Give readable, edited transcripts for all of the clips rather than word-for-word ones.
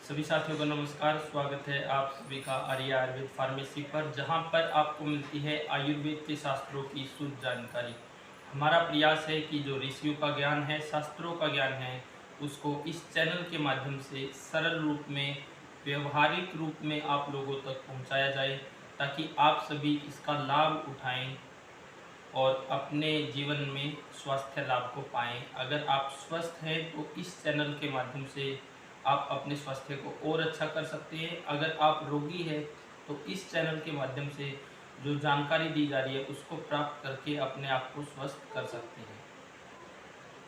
सभी साथियों को नमस्कार। स्वागत है आप सभी का आर्या आयुर्वेद फार्मेसी पर, जहां पर आपको मिलती है आयुर्वेद के शास्त्रों की शुद्ध जानकारी। हमारा प्रयास है कि जो ऋषियों का ज्ञान है, शास्त्रों का ज्ञान है, उसको इस चैनल के माध्यम से सरल रूप में, व्यवहारिक रूप में आप लोगों तक पहुंचाया जाए, ताकि आप सभी इसका लाभ उठाएं और अपने जीवन में स्वास्थ्य लाभ को पाएं। अगर आप स्वस्थ हैं तो इस चैनल के माध्यम से आप अपने स्वास्थ्य को और अच्छा कर सकते हैं। अगर आप रोगी हैं तो इस चैनल के माध्यम से जो जानकारी दी जा रही है उसको प्राप्त करके अपने आप को स्वस्थ कर सकते हैं।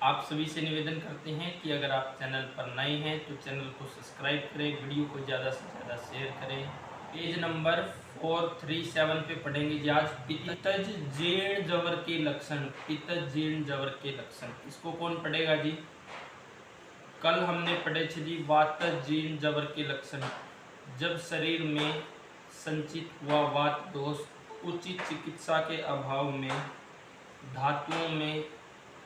आप सभी से निवेदन करते हैं कि अगर आप चैनल पर नए हैं तो चैनल को सब्सक्राइब करें, वीडियो को ज़्यादा से ज़्यादा शेयर करें। पेज नंबर 437 पे पढ़ेंगे जी आज पित्तज जीर्ण जवर के लक्षण। पित्तज जीर्ण जवर के लक्षण, इसको कौन पढ़ेगा जी? कल हमने पढ़े थे जी वातज जीर्ण जवर के लक्षण। जब शरीर में संचित हुआ वात दोष उचित चिकित्सा के अभाव में धातुओं में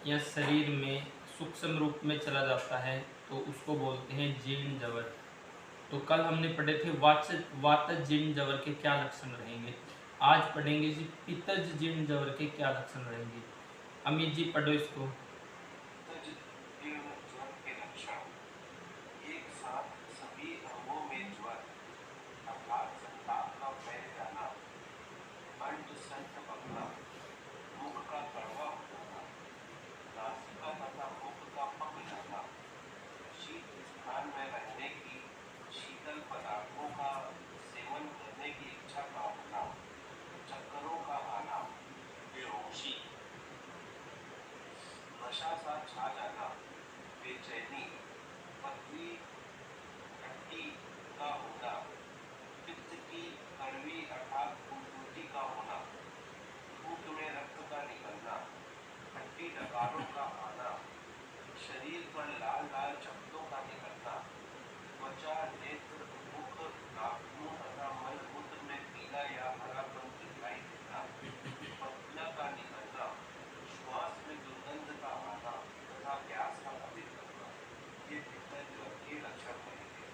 या शरीर में सूक्ष्म रूप में चला जाता है तो उसको बोलते हैं जीर्ण जवर। तो कल हमने पढ़े थे वातज जीर्ण जवर के क्या लक्षण रहेंगे। आज पढ़ेंगे जी पित्तज जीर्ण जवर के क्या लक्षण रहेंगे। अमित जी पढ़ो इसको। नशा सा छा जाना, बेचैनी, पतली टट्टी का होना, पित्त की कड़वी अर्थात उल्टी का होना, धूप में रक्त का निकलना, खट्टी डकारों का आना, शरीर पर लाल लाल चपटों का निकलना, त्वचा, नेत्र, मुख, नाखून तथा मल मूत्र में पीला या हरापन दिखाई देना, पतला का निकलना, श्वास में दुर्गंध का आना तथा प्यास का अधिक करना, ये पित्तज ज्वर के लक्षण रहेंगे।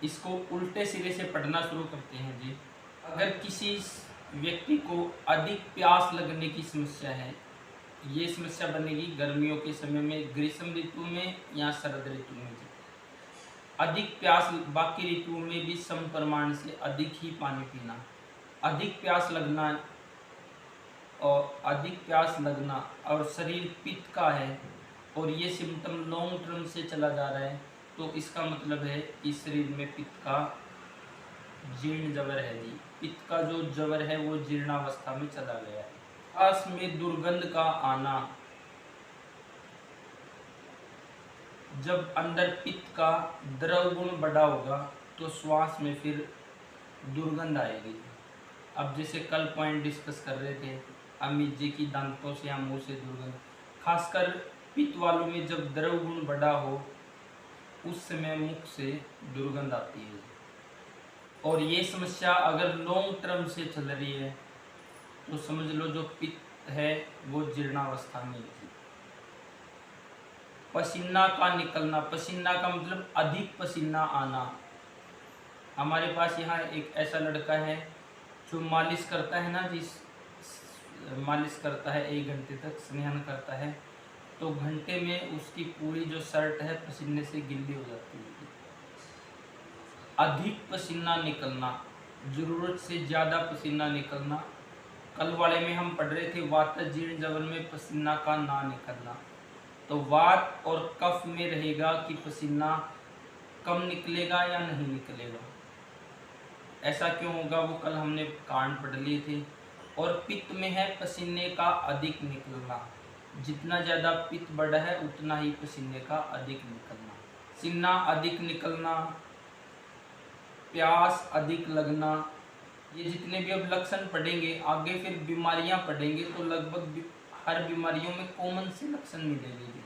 इसको उल्टे सिरे से पढ़ना शुरू करते हैं जी। अगर किसी व्यक्ति को अधिक प्यास लगने की समस्या है, ये समस्या बनेगी गर्मियों के समय में, ग्रीष्म ऋतु में या शरद ऋतु में जी। अधिक प्यास, बाकी ऋतुओं में भी सम प्रमाण से अधिक ही पानी पीना। अधिक प्यास लगना और शरीर पित्त का है और ये सिम्टम लॉन्ग टर्म से चला जा रहा है, तो इसका मतलब है कि शरीर में पित्त का जीर्ण जवर है जी। पित्त का जो जवर है वो जीर्णावस्था में चला गया है। श्वास में दुर्गंध का आना, जब अंदर पित्त का द्रव गुण बढ़ा होगा तो श्वास में फिर दुर्गंध आएगी। अब जैसे कल पॉइंट डिस्कस कर रहे थे अमित जी की दांतों से या मुंह से दुर्गंध, खासकर पित्त वालों में जब द्रव गुण बढ़ा हो उस समय मुख से दुर्गंध आती है। और ये समस्या अगर लॉन्ग टर्म से चल रही है तो समझ लो जो पित्त है वो जीर्णावस्था में है। पसीना का निकलना, पसीना का मतलब अधिक पसीना आना। हमारे पास यहाँ एक ऐसा लड़का है जो मालिश करता है ना जिस मालिश करता है 1 घंटे तक स्नान करता है, तो घंटे में उसकी पूरी जो शर्ट है पसीने से गिल्ली हो जाती है। अधिक पसीना निकलना, जरूरत से ज़्यादा पसीना निकलना। कल वाले में हम पढ़ रहे थे वातज जीर्ण जवर में पसीना का ना निकलना, तो वात और कफ में रहेगा कि पसीना कम निकलेगा या नहीं निकलेगा। ऐसा क्यों होगा वो कल हमने कारण पढ़ लिए थे। और पित्त में है पसीने का अधिक निकलना, जितना ज़्यादा पित्त बढ़ा है उतना ही पसीने का अधिक निकलना। पसीना अधिक निकलना, प्यास अधिक लगना, ये जितने भी अब लक्षण पढ़ेंगे आगे फिर बीमारियां पढ़ेंगे तो लगभग हर बीमारियों में कॉमन से लक्षण मिलेंगे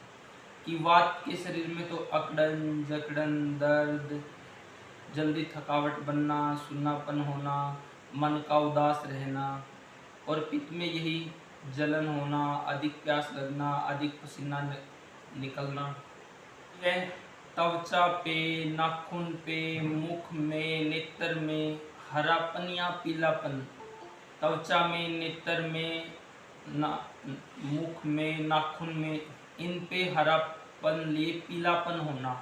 कि वात के शरीर में तो अकड़न, जकड़न, दर्द, जल्दी थकावट बनना, सुन्नापन होना, मन का उदास रहना, और पित्त में यही जलन होना, अधिक प्यास लगना, अधिक पसीना निकलना। त्वचा पे, नाखून पे, मुख में, नेत्र में हरापन या पीलापन। त्वचा में, नेत्र में, मुख में, नाखून में, इन पे हरापन लिए पीलापन होना,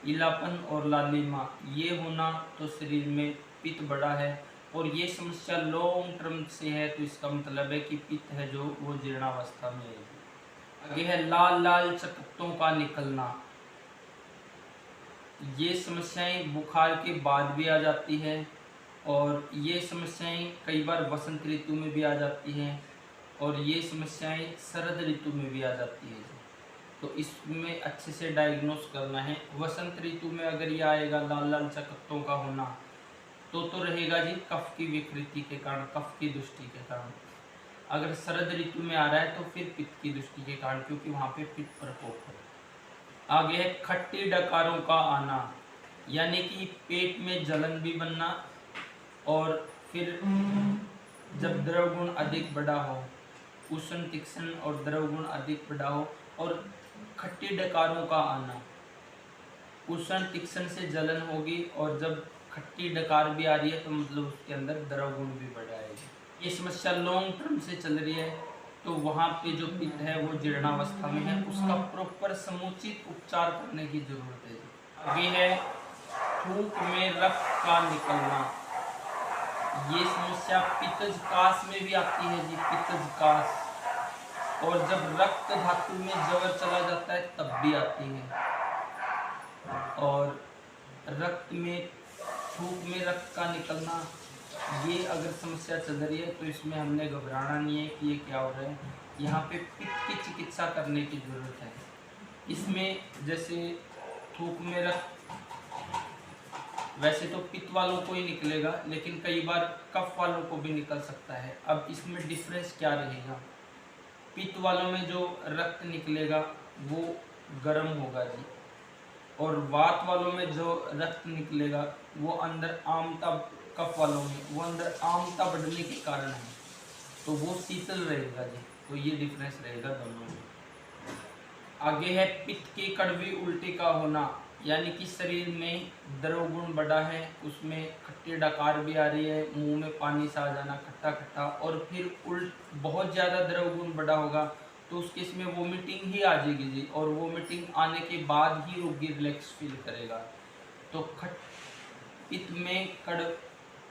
पीलापन और लालिमा ये होना, तो शरीर में पित्त बढ़ा है। और ये समस्या लॉन्ग टर्म से है, तो इसका मतलब है कि पित्त है जो वो जीर्णावस्था में है। आगे है लाल लाल चकत्तों का निकलना। ये समस्याएं बुखार के बाद भी आ जाती है, और ये समस्याएं कई बार वसंत ऋतु में भी आ जाती हैं, और ये समस्याएं शरद ऋतु में भी आ जाती है। तो इसमें अच्छे से डायग्नोस करना है। वसंत ऋतु में अगर ये आएगा लाल लाल चकत्तों का होना, तो रहेगा जी कफ की विकृति के कारण, कफ की दृष्टि के कारण। अगर शरद ऋतु में आ रहा है तो फिर पित्त की दृष्टि के कारण, क्योंकि वहाँ पे पित्त प्रकोप है। आगे है खट्टी डकारों का आना, यानी कि पेट में जलन भी बनना, और फिर जब द्रव गुण अधिक बढ़ा हो, उष्ण तीक्ष्ण और द्रव गुण अधिक बढ़ा हो, और खट्टी डकारों का आना, उष्ण तीक्ष्ण से जलन होगी, और जब खट्टी डकार भी आ रही है तो मतलब उसके अंदर द्रव गुण भी बढ़ आएगी। ये समस्या लॉन्ग टर्म से चल रही है, तो वहाँ पे जो पित्त है वो जीर्णावस्था में है, उसका प्रॉपर समुचित उपचार करने की जरूरत है। आगे है थूक में रक्त का निकलना। ये समस्या पित्तज कास में भी आती है जी, पित्तज कास, और जब रक्त धातु में जवर चला जाता है तब भी आती है। और रक्त में, थूक में रक्त का निकलना, ये अगर समस्या चल रही है तो इसमें हमने घबराना नहीं है कि ये क्या हो रहा है। यहाँ पे पित्त की चिकित्सा करने की जरूरत है। इसमें जैसे थूक में रक्त, वैसे तो पित्त वालों को ही निकलेगा, लेकिन कई बार कफ वालों को भी निकल सकता है। अब इसमें डिफरेंस क्या रहेगा? पित्त वालों में जो रक्त निकलेगा वो गर्म होगा जी, और वात वालों में जो रक्त निकलेगा वो अंदर आमता, कफ वालों में वो अंदर आमता बढ़ने के कारण है, तो वो शीतल रहेगा जी। तो ये डिफरेंस रहेगा दोनों में। आगे है पित्त की कड़वी उल्टी का होना, यानी कि शरीर में द्रव गुण बढ़ा है, उसमें खट्टी डकार भी आ रही है, मुंह में पानी सा आ जाना खट्टा खट्टा, और फिर बहुत ज़्यादा द्रव गुण बढ़ा होगा तो उस केस में वोमिटिंग ही आ जाएगी जी, और वोमिटिंग आने के बाद ही रोगी रिलैक्स फील करेगा। तो पित्त में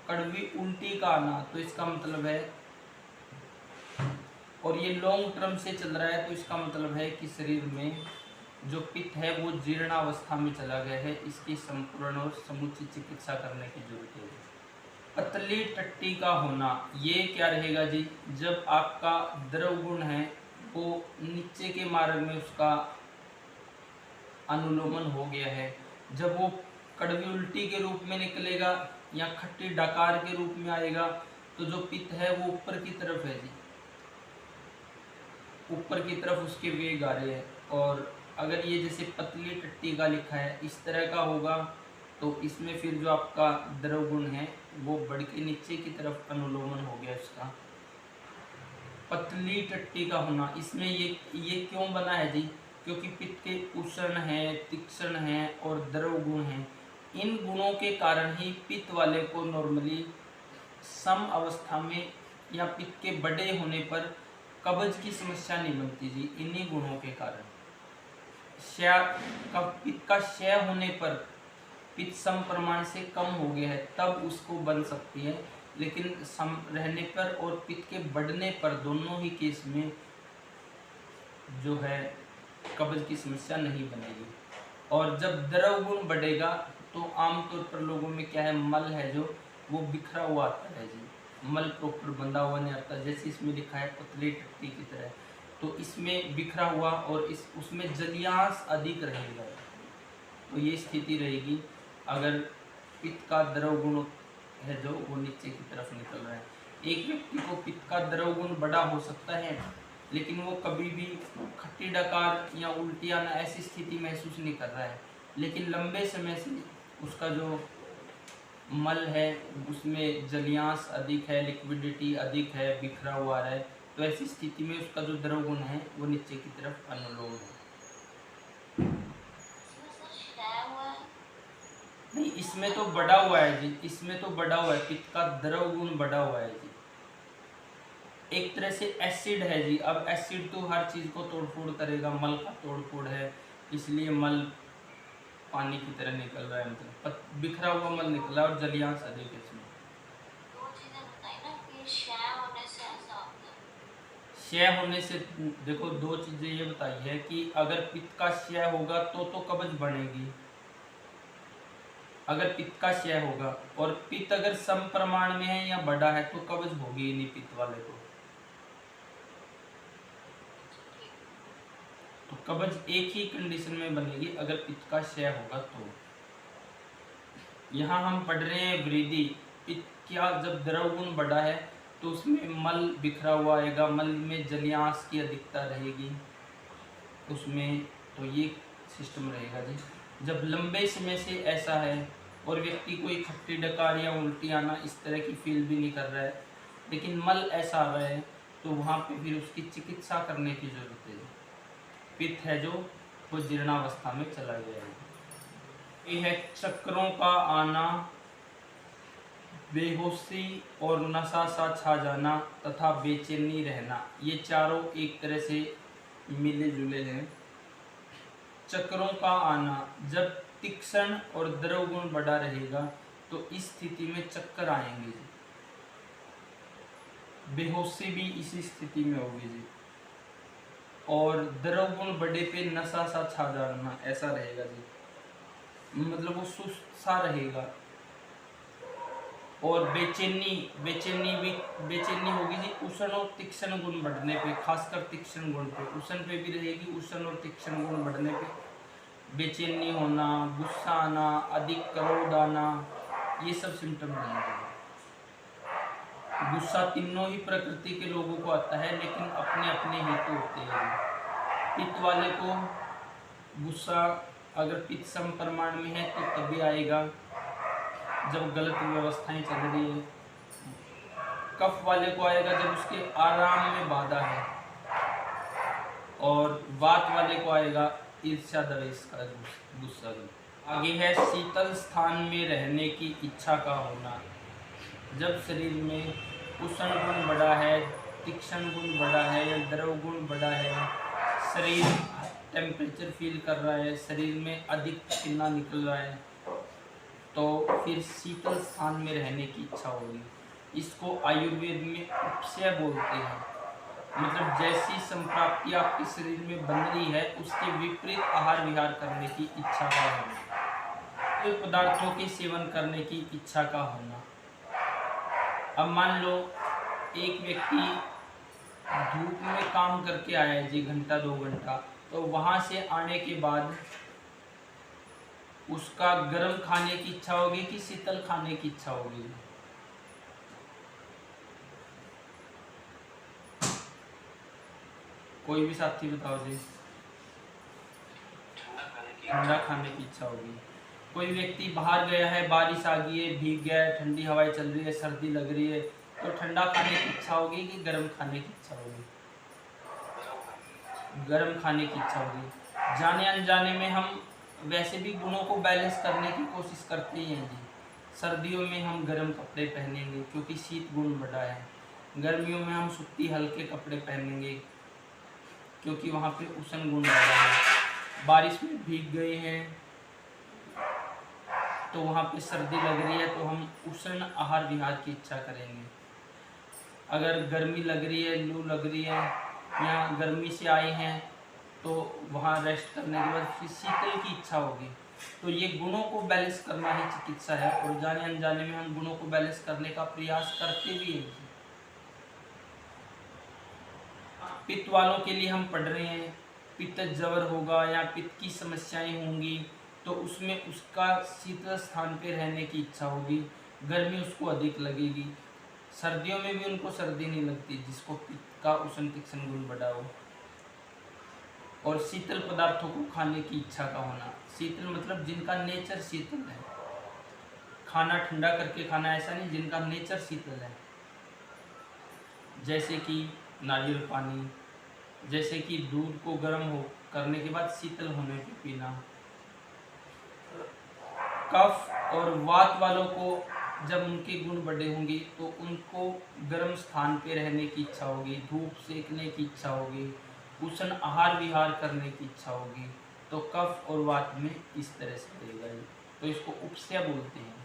कड़वी उल्टी का आना, तो इसका मतलब है, और ये लॉन्ग टर्म से चल रहा है, तो इसका मतलब है कि शरीर में जो पित्त है वो जीर्णावस्था में चला गया है। इसकी संपूर्ण और समुचित चिकित्सा करने की जरूरत है। पतली टट्टी का होना, ये क्या रहेगा जी? जब आपका द्रव गुण है वो नीचे के मार्ग में उसका अनुलोमन हो गया है, जब वो कड़वी उल्टी के रूप में निकलेगा या खट्टी डकार के रूप में आएगा, तो जो पित्त है वो ऊपर की तरफ है जी, ऊपर की तरफ उसके वेग आ रहे हैं। और अगर ये जैसे पतली टट्टी का लिखा है इस तरह का होगा, तो इसमें फिर जो आपका द्रव गुण है वो बढ़ के नीचे की तरफ अनुलोमन हो गया इसका। पतली टट्टी का होना, इसमें ये क्यों बना है जी? क्योंकि पित्त के उष्ण है, तीक्ष्ण है और द्रव गुण है। इन गुणों के कारण ही पित्त वाले को नॉर्मली सम अवस्था में या पित्त के बड़े होने पर कब्ज की समस्या नहीं बनती जी, इन्हीं गुणों के कारण। पित्त का क्षय होने पर पित्त सम प्रमाण से कम हो गया है तब उसको बन सकती है, लेकिन सम रहने पर और पित्त के बढ़ने पर दोनों ही केस में जो है कब्ज की समस्या नहीं बनेगी। और जब द्रव गुण बढ़ेगा तो आमतौर पर लोगों में क्या है, मल है जो वो बिखरा हुआ आता है जी, मल प्रॉपर बंधा हुआ नहीं आता, जैसे इसमें लिखा है पतली टट्टी की तरह, तो इसमें बिखरा हुआ और उसमें जलियांश अधिक रहेगा। तो ये स्थिति रहेगी अगर पित्त का द्रव गुण है जो वो नीचे की तरफ निकल रहा है। एक व्यक्ति को पित्त का द्रव गुण बड़ा हो सकता है, लेकिन वो कभी भी खट्टी डकार या उल्टी आना ऐसी स्थिति महसूस नहीं कर रहा है, लेकिन लंबे समय से उसका जो मल है उसमें जलियांश अधिक है, लिक्विडिटी अधिक है, बिखरा हुआ है, तो ऐसी स्थिति में उसका जो द्रव गुण है वो नीचे की तरफ अनुलोम है। इसमें तो बढ़ा हुआ है जी, इसमें तो बढ़ा हुआ है, पित्त का द्रव गुण बढ़ा हुआ है जी। एक तरह से एसिड है जी। अब एसिड तो हर चीज को तोड़फोड़ करेगा, मल का तोड़फोड़ है, इसलिए मल पानी की तरह निकल रहा है, मतलब बिखरा हुआ मल निकला और जलियांश अधिक है इसमें। दो चीजें बताई ना कि क्षय होने से ऐसा होता है। क्षय होने से देखो, दो चीजें ये बताई है कि अगर पित्त का क्षय होगा तो कब्ज बनेगी, अगर पित्त का क्षय होगा, और पित्त अगर सम प्रमाण में है या बड़ा है तो कब्ज होगी ही नहीं पित्त वाले को। तो कब्ज एक ही कंडीशन में बनेगी, अगर पित्त का क्षय होगा तो। यहाँ हम पढ़ रहे हैं वृद्धि। पित्त क्या, जब द्रव गुण बढ़ा है तो उसमें मल बिखरा हुआ आएगा, मल में जलियांश की अधिकता रहेगी उसमें, तो ये सिस्टम रहेगा जी। जब लंबे समय से ऐसा है और व्यक्ति को खट्टी डकार या उल्टी आना इस तरह की फील भी नहीं कर रहा है, लेकिन मल ऐसा आ रहा है, तो वहाँ पे फिर उसकी चिकित्सा करने की जरूरत है। पित्त है जो वो जीर्णावस्था में चला गया है। ये है चक्रों का आना, बेहोशी और नशा सा छा जाना तथा बेचैनी रहना, ये चारों एक तरह से मिले जुले हैं। चक्रों का आना, जब तीक्ष्ण और द्रव गुण बढ़ा रहेगा तो इस स्थिति में चक्कर आएंगे जी। बेहोशी भी इसी स्थिति में होगी जी। और द्रव गुण बढ़े पे नशा सा छा जाना ऐसा रहेगा जी, मतलब वो सुस्त सा रहेगा। और बेचैनी होगी जी, उष्ण और तीक्ष्ण गुण बढ़ने पे, खासकर तीक्ष्ण गुण पे, उष्ण पे भी रहेगी, उष्ण और तीक्ष्ण गुण बढ़ने पे बेचैनी होना, गुस्सा आना, अधिक क्रोध आना, ये सब सिम्टम रहेंगे। गुस्सा तीनों ही प्रकृति के लोगों को आता है, लेकिन अपने अपने हेतु होते हैं। पित्त वाले को गुस्सा अगर पित्त सम प्रमाण में है तो तभी आएगा जब गलत व्यवस्थाएं चल रही है। कफ वाले को आएगा जब उसके आराम में बाधा है, और वात वाले को आएगा ईर्ष्या द्वेष का गुस्सा। आगे है शीतल स्थान में रहने की इच्छा का होना। जब शरीर में उष्ण गुण बढ़ा है, तीक्ष्ण गुण बढ़ा है या द्रव गुण बढ़ा है, शरीर टेम्परेचर फील कर रहा है, शरीर में अधिक पसीना निकल रहा है, तो फिर शीतल स्थान में रहने की इच्छा होगी। इसको आयुर्वेद में उपशय बोलते हैं, मतलब जैसी संप्राप्ति आपके शरीर में बन रही है उसके विपरीत आहार विहार करने की इच्छा का होना, तो पदार्थों के सेवन करने की इच्छा का होना। अब मान लो एक व्यक्ति धूप में काम करके आया है जी, घंटा 2 घंटा, तो वहां से आने के बाद उसका गर्म खाने की इच्छा होगी कि शीतल खाने की इच्छा होगी? कोई भी साथी बताओ जी। ठंडा खाने की इच्छा होगी। कोई व्यक्ति बाहर गया है, बारिश आ गई है, भीग गया है, ठंडी हवाएं चल रही है, सर्दी लग रही है, तो ठंडा खाने की इच्छा होगी कि गर्म खाने की इच्छा होगी? गर्म खाने की इच्छा होगी। जाने अनजाने में हम वैसे भी गुणों को बैलेंस करने की कोशिश करते हैं जी। सर्दियों में हम गर्म कपड़े पहनेंगे क्योंकि शीत गुण बढ़ा है, गर्मियों में हम सूती हल्के कपड़े पहनेंगे क्योंकि वहाँ पे उष्ण गुण बढ़ा है। बारिश में भीग गए हैं तो वहाँ पे सर्दी लग रही है, तो हम उष्ण आहार विहार की इच्छा करेंगे। अगर गर्मी लग रही है, लू लग रही है, या गर्मी से आए हैं तो वहाँ रेस्ट करने के बाद फिर शीतल की इच्छा होगी। तो ये गुणों को बैलेंस करना ही चिकित्सा है, और जाने अनजाने में हम गुणों को बैलेंस करने का प्रयास करते भी हैं। पित्त वालों के लिए हम पढ़ रहे हैं, पित्त जवर होगा या पित्त की समस्याएं होंगी तो उसमें उसका शीतल स्थान पे रहने की इच्छा होगी, गर्मी उसको अधिक लगेगी। सर्दियों में भी उनको सर्दी नहीं लगती जिसको पित्त का उष्ण तीक्ष्ण गुण बढ़ा हो। और शीतल पदार्थों को खाने की इच्छा का होना। शीतल मतलब जिनका नेचर शीतल है, खाना ठंडा करके खाना ऐसा नहीं, जिनका नेचर शीतल है, जैसे कि नारियल पानी, जैसे कि दूध को गर्म करने के बाद शीतल होने पे पीना। कफ और वात वालों को जब उनके गुण बढ़े होंगे तो उनको गर्म स्थान पे रहने की इच्छा होगी, धूप सेकने की इच्छा होगी, उष्ण आहार विहार करने की इच्छा होगी, तो कफ और वात में इस तरह से रहेगा। तो इसको उपस्या बोलते हैं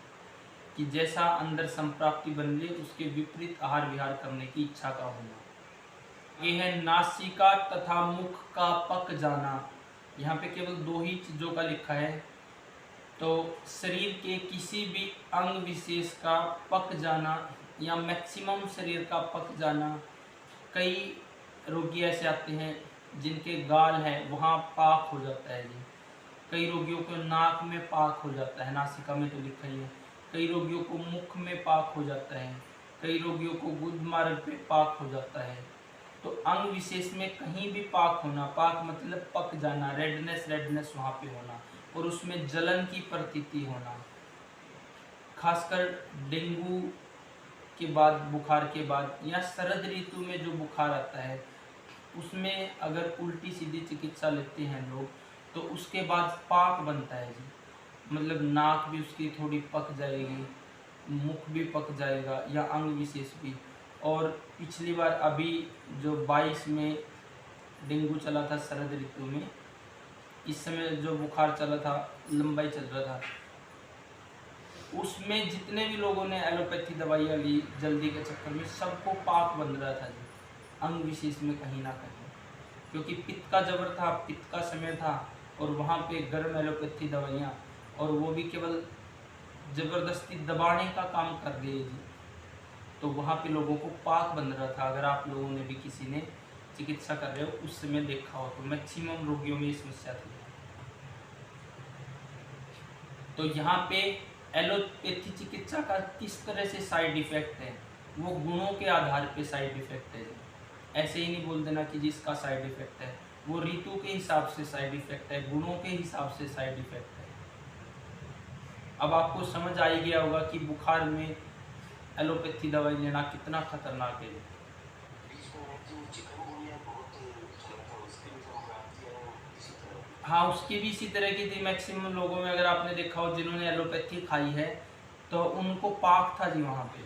कि जैसा अंदर संप्राप्ति बन रही उसके विपरीत आहार विहार करने की इच्छा का होना। ये है नासिका तथा मुख का पक जाना। यहाँ पे केवल 2 ही चीज़ों का लिखा है, तो शरीर के किसी भी अंग विशेष का पक जाना या मैक्सिमम शरीर का पक जाना। कई रोगी ऐसे आते हैं जिनके गाल है वहाँ पाक हो जाता है जी। कई रोगियों को नाक में पाक हो जाता है, नासिका में तो लिखा ही है। कई रोगियों को मुख में पाक हो जाता है, कई रोगियों को गुद मार्ग पे पाक हो जाता है। तो अंग विशेष में कहीं भी पाक होना, पाक मतलब पक जाना, रेडनेस वहाँ पे होना और उसमें जलन की प्रतीति होना। खासकर डेंगू के बाद, बुखार के बाद या शरद ऋतु में जो बुखार आता है उसमें अगर उल्टी सीधी चिकित्सा लेते हैं लोग तो उसके बाद पाक बनता है जी। मतलब नाक भी उसकी थोड़ी पक जाएगी, मुख भी पक जाएगा या अंग विशेष भी। और पिछली बार अभी जो 22 में डेंगू चला था शरद ऋतु में, इस समय जो बुखार चला था, लंबाई चल रहा था, उसमें जितने भी लोगों ने एलोपैथी दवाइयाँ ली जल्दी के चक्कर में, सबको पाक बन रहा था जी, अंग विशेष में कहीं ना कहीं, क्योंकि पित्त का जबर था, पित्त का समय था और वहाँ पे गर्म एलोपैथी दवाइयाँ, और वो भी केवल ज़बरदस्ती दबाने का काम कर रही है जी। तो वहाँ पे लोगों को पाक बन रहा था। अगर आप लोगों ने भी किसी ने चिकित्सा कर रहे हो उस समय देखा हो तो मैक्सिमम रोगियों में ये समस्या थी। तो यहाँ पे एलोपैथी चिकित्सा का किस तरह से साइड इफ़ेक्ट है, वो गुणों के आधार पे साइड इफ़ेक्ट है। ऐसे ही नहीं बोल देना कि जिसका साइड इफ़ेक्ट है, वो ऋतु के हिसाब से साइड इफ़ेक्ट है, गुणों के हिसाब से साइड इफ़ेक्ट है। अब आपको समझ आ ही गया होगा कि बुखार में एलोपैथी दवाई लेना कितना खतरनाक है। हाँ, उसकी भी इसी तरह की थी। मैक्सिमम लोगों में अगर आपने देखा हो जिन्होंने एलोपैथी खाई है तो उनको पाक था जी वहाँ पे।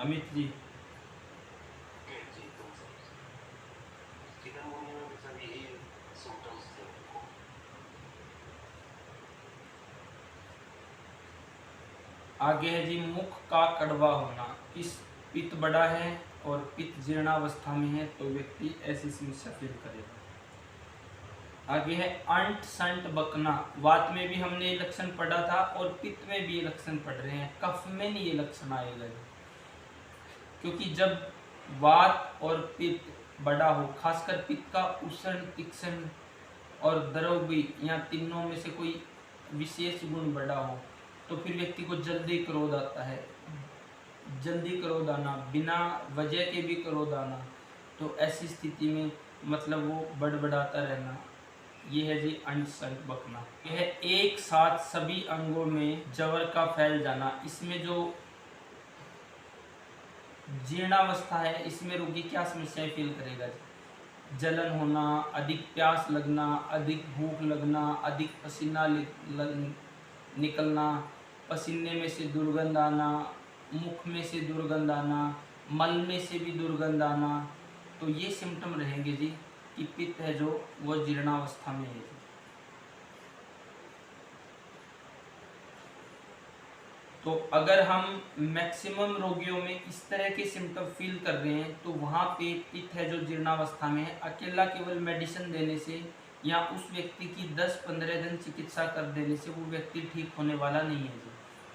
अमित जी, आगे है जी मुख का कड़वा होना। इस पित्त बड़ा है और पित्त जीर्णावस्था में है तो व्यक्ति ऐसी समस्या फील करेगा। आगे है अंट संट बकना। वात में भी हमने ये लक्षण पढ़ा था और पित्त में भी ये लक्षण पढ़ रहे हैं, कफ में नहीं ये लक्षण आएगा, क्योंकि जब वात और पित्त बड़ा हो, खासकर पित्त का उष्ण तीक्ष्ण और द्रव्य या तीनों में से कोई विशेष गुण बड़ा हो तो फिर व्यक्ति को जल्दी क्रोध आता है, जल्दी क्रोध आना, बिना वजह के भी क्रोध आना। तो ऐसी स्थिति में मतलब वो बड़बड़ाता रहना, ये है जी अंट संट बकना। यह है एक साथ सभी अंगों में जवर का फैल जाना। इसमें जो जीर्णावस्था है इसमें रोगी क्या समस्याएं फील करेगा जी? जलन होना, अधिक प्यास लगना, अधिक भूख लगना, अधिक पसीना निकलना, पसीने में से दुर्गंध आना, मुख में से दुर्गंध आना, मल में से भी दुर्गंध आना। तो ये सिम्टम रहेंगे जी कि पित्त है जो वो जीर्णावस्था में है जी। तो अगर हम मैक्सिमम रोगियों में इस तरह के सिम्टम फील कर रहे हैं तो वहाँ पे पित्त है जो जीर्णावस्था में है। अकेला केवल मेडिसिन देने से या उस व्यक्ति की 10-15 दिन चिकित्सा कर देने से वो व्यक्ति ठीक होने वाला नहीं है जी।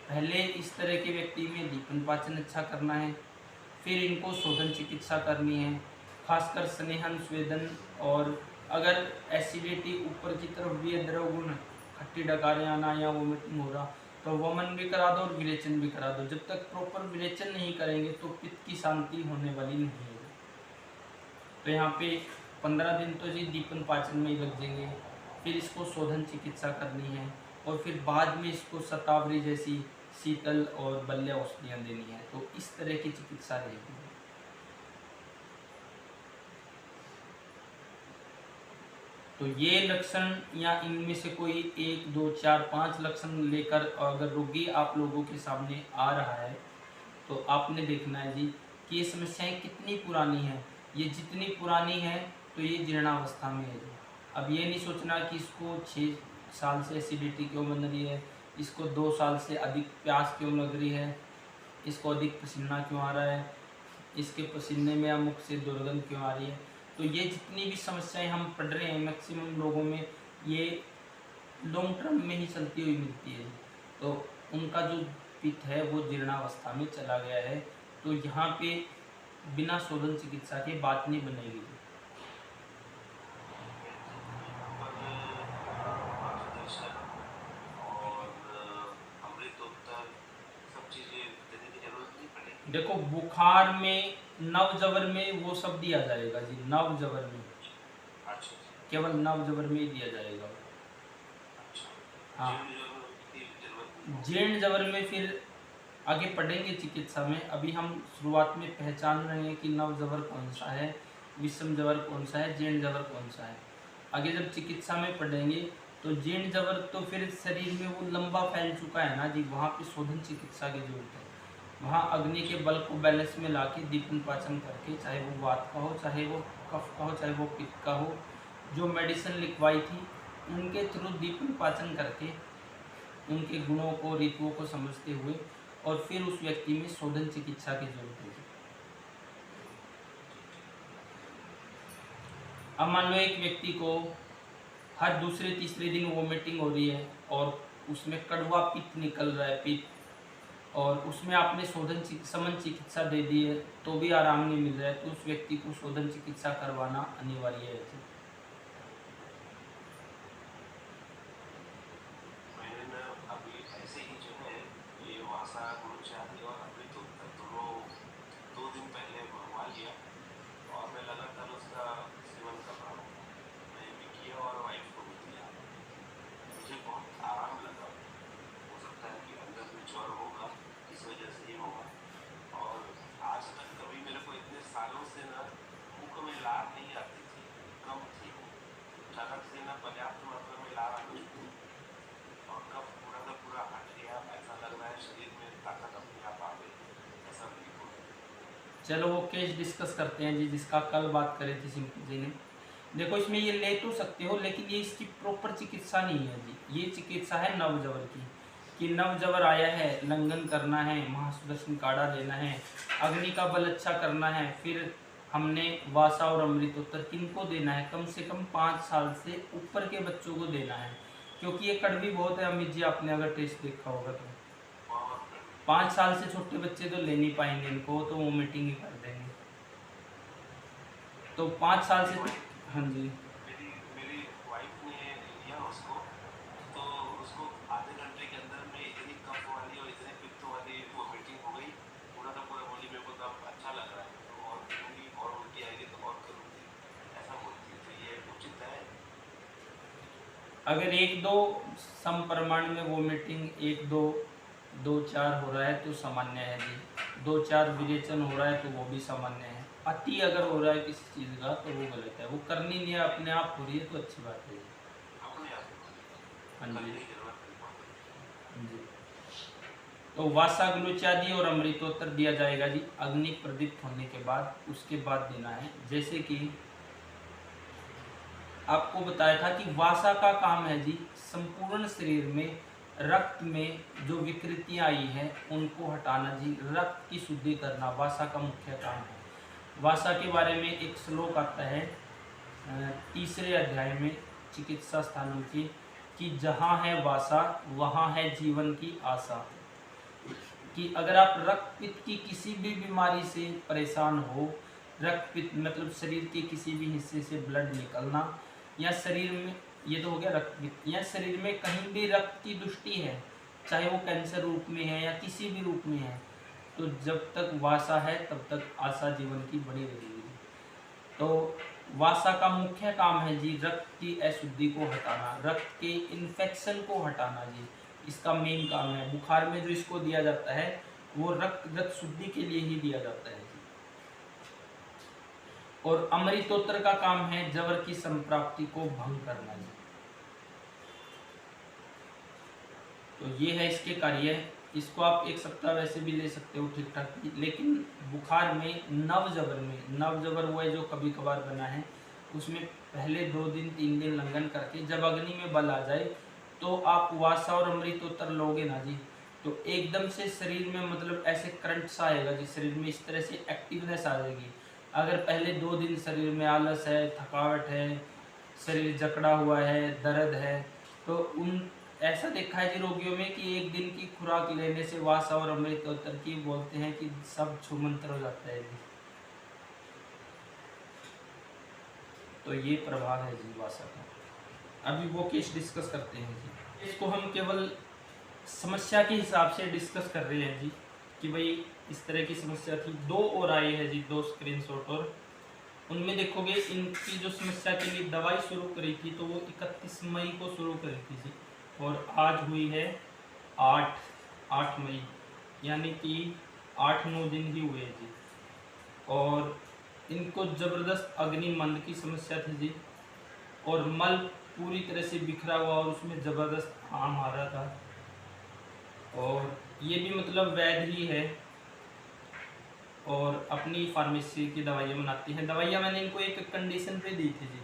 पहले इस तरह के व्यक्ति में दीपन पाचन अच्छा करना है, फिर इनको शोधन चिकित्सा करनी है, खासकर स्नेहन स्वेदन। और अगर एसिडिटी ऊपर की तरफ भी है, द्रव गुण खट्टी डकारें आना या वोमिटिंग हो रहा, तो वमन भी करा दो और विरेचन भी करा दो। जब तक प्रॉपर विरेचन नहीं करेंगे तो पित्त की शांति होने वाली नहीं है। तो यहाँ पे 15 दिन तो जी दीपन पाचन में ही लग जाएंगे, फिर इसको शोधन चिकित्सा करनी है और फिर बाद में इसको शतावरी जैसी शीतल और बल्य औषधियाँ देनी है। तो इस तरह की चिकित्सा रहेगी। तो ये लक्षण या इनमें से कोई 1, 2, 4, 5 लक्षण लेकर अगर रोगी आप लोगों के सामने आ रहा है तो आपने देखना है जी कि ये समस्याएं कितनी पुरानी हैं। ये जितनी पुरानी है तो ये जीर्णावस्था में है जी। अब ये नहीं सोचना कि इसको 6 साल से एसिडिटी क्यों बन रही है, इसको 2 साल से अधिक प्यास क्यों लग रही है, इसको अधिक पसीना क्यों आ रहा है, इसके पसीने में या मुख से दुर्गंध क्यों आ रही है। तो ये जितनी भी समस्याएं हम पढ़ रहे हैं मैक्सिमम लोगों में ये लॉन्ग टर्म में ही चलती हुई मिलती है। तो उनका जो पित्त है वो जीर्णावस्था में चला गया है। तो यहाँ पे बिना शोधन चिकित्सा के बात नहीं बनेगी। मार्गदर्शन और अमृतोत्तर सब चीज़ें देने की जरूरत नहीं पड़ेगी। देखो बुखार में नवजवर में वो सब दिया जाएगा जी, नवजवर में अच्छा केवल नवजवर में ही दिया जाएगा। अच्छा हाँ की जरूरत नहीं। जीर्ण जवर में फिर आगे पढ़ेंगे चिकित्सा में। अभी हम शुरुआत में पहचान रहे हैं कि नव जवर कौन सा है, विषम जवर कौन सा है, जीर्ण जवर कौन सा है। आगे जब चिकित्सा में पढ़ेंगे तो जीर्ण जवर तो फिर शरीर में वो लंबा फैल चुका है ना जी, वहाँ पे शोधन चिकित्सा की जरूरत है। वहाँ अग्नि के बल को बैलेंस में ला के दीपन पाचन करके, चाहे वो वात का हो, चाहे वो कफ का हो, चाहे वो पित्त का हो, जो मेडिसिन लिखवाई थी उनके थ्रू दीपन पाचन करके उनके गुणों को ऋतुओं को समझते हुए और फिर उस व्यक्ति में शोधन चिकित्सा की जरूरत होगी। अब मान लो एक व्यक्ति को हर दूसरे तीसरे दिन वोमिटिंग हो रही है और उसमें कड़वा पित्त निकल रहा है, पित्त, और उसमें आपने शोधन समन चिकित्सा दे दी है तो भी आराम नहीं मिल रहा है, तो उस व्यक्ति को शोधन चिकित्सा करवाना अनिवार्य है। मैंने अभी ऐसे ही जो है ये वासा गुरुचारी और अमृतोत्तर दोनों 2 दिन पहले मंगवा लिया और मैं लगातार उसका सेवन कर रहा हूँ। मैं भी किया और वाइफ को भी दिया, मुझे बहुत आराम लगा। हो सकता है कि अंदर में ज्वर होगा, इस वजह से ही होगा। और आज तक कभी मेरे को इतने सालों से ना मुख में लार नहीं आती थी, कम थी, अचानक से ना पर्याप्त मात्रा में लार आने लगी और कफ पूरा का पूरा हट गया। ऐसा लग रहा है शरीर में ताकत अपने आप आ गई, ऐसा बिल्कुल। चलो वो केस डिस्कस करते हैं जी, जिसका कल बात करी थी सिंपल जी ने। देखो इसमें ये ले तो सकते हो लेकिन ये इसकी प्रॉपर चिकित्सा नहीं है जी। ये चिकित्सा है नवजवर की, कि नवजवर आया है, लंघन करना है, महासुदर्शन काढ़ा लेना है, अग्नि का बल अच्छा करना है, फिर हमने वासा और अमृतोत्तर किनको देना है, कम से कम 5 साल से ऊपर के बच्चों को देना है, क्योंकि ये कड़वी बहुत है अमित जी, आपने अगर टेस्ट देखा होगा तो। 5 साल से छोटे बच्चे तो ले नहीं पाएंगे इनको, तो वो मीटिंग ही कर देंगे। तो 5 साल से, हाँ जी, मेरी वाइफ ने लिया उसको, तो उसको आधे घंटे के अंदर में इतनी कफ वाली और इतने पित्त वाली वो मीटिंग हो गई। पूरा का पूरा बोली मेरे को तब अच्छा लग रहा है, तो और करूँगी और उल्टी आएगी तो और करूँगी, ऐसा बोलती है। तो ये उचित है। अगर 1-2 समपरिमाण में वो मीटिंग 1-2, 2-4 हो रहा है तो सामान्य है जी। 2-4 विरेचन हो रहा है तो वो भी सामान्य है। अति अगर हो रहा है किसी चीज़ का तो वो गलत है, वो करनी नहीं है, अपने आप हो रही है तो अच्छी बात है जी। अपने आप हाँ जी, करने की जरूरत नहीं पड़ती। हाँ जी। तो वासा गुलुचादी और अमृतोत्तर दिया जाएगा जी अग्नि प्रदीप्त होने के बाद, उसके बाद देना है। जैसे कि आपको बताया था कि वासा का काम है जी संपूर्ण शरीर में रक्त में जो विकृतियां आई हैं उनको हटाना जी, रक्त की शुद्धि करना वासा का मुख्य काम है। वासा के बारे में एक श्लोक आता है 3रे अध्याय में चिकित्सा स्थानों की, कि जहाँ है वासा वहाँ है जीवन की आशा। कि अगर आप रक्त पित्त की किसी भी बीमारी से परेशान हो, रक्त पित्त मतलब शरीर के किसी भी हिस्से से ब्लड निकलना, या शरीर में, ये तो हो गया रक्त पित्त, या शरीर में कहीं भी रक्त की दुष्टि है, चाहे वो कैंसर रूप में है या किसी भी रूप में है, तो जब तक वासा है तब तक आशा जीवन की बनी रहेगी। तो वासा का मुख्य काम है जी रक्त की अशुद्धि को हटाना, रक्त के इन्फेक्शन को हटाना जी, इसका मेन काम है। बुखार में जो इसको दिया जाता है वो रक्त शुद्धि के लिए ही दिया जाता है जी। और अमृतोत्तर का काम है जबर की संप्राप्ति को भंग करना जी। तो ये है इसके कार्य। इसको आप एक सप्ताह वैसे भी ले सकते हो ठीक ठाक, लेकिन बुखार में नव जबर वो है जो कभी कभार बना है, उसमें पहले 2 दिन 3 दिन लंघन करके जब अग्नि में बल आ जाए तो आप वासा और अमृतोत्तर लोगे ना जी, तो एकदम से शरीर में मतलब ऐसे करंट सा आएगा जी, शरीर में इस तरह से एक्टिवनेस आ जाएगी। अगर पहले 2 दिन शरीर में आलस है, थकावट है, शरीर जकड़ा हुआ है, दर्द है, तो उन ऐसा देखा है जी रोगियों में कि 1 दिन की खुराक लेने से वासा और अमृतोत्तर की बोलते हैं कि सब छूमंतर हो जाता है जी। तो ये प्रभाव है जी वासा का। अभी वो केस डिस्कस करते हैं जी। इसको हम केवल समस्या के हिसाब से डिस्कस कर रहे हैं जी कि भाई इस तरह की समस्या थी। 2 और आए हैं जी, 2 स्क्रीनशॉट, और उनमें देखोगे इनकी जो समस्या के लिए दवाई शुरू करी थी तो वो 31 मई को शुरू करी थी जी, और आज हुई है 8 मई, यानी कि 8-9 दिन ही हुए जी। और इनको ज़बरदस्त अग्नि मंद की समस्या थी जी, और मल पूरी तरह से बिखरा हुआ और उसमें ज़बरदस्त आम आ रहा था, और ये भी मतलब वैध ही है और अपनी फार्मेसी की दवाइयाँ बनाती हैं। दवाइयाँ मैंने इनको एक कंडीशन पे दी थी जी,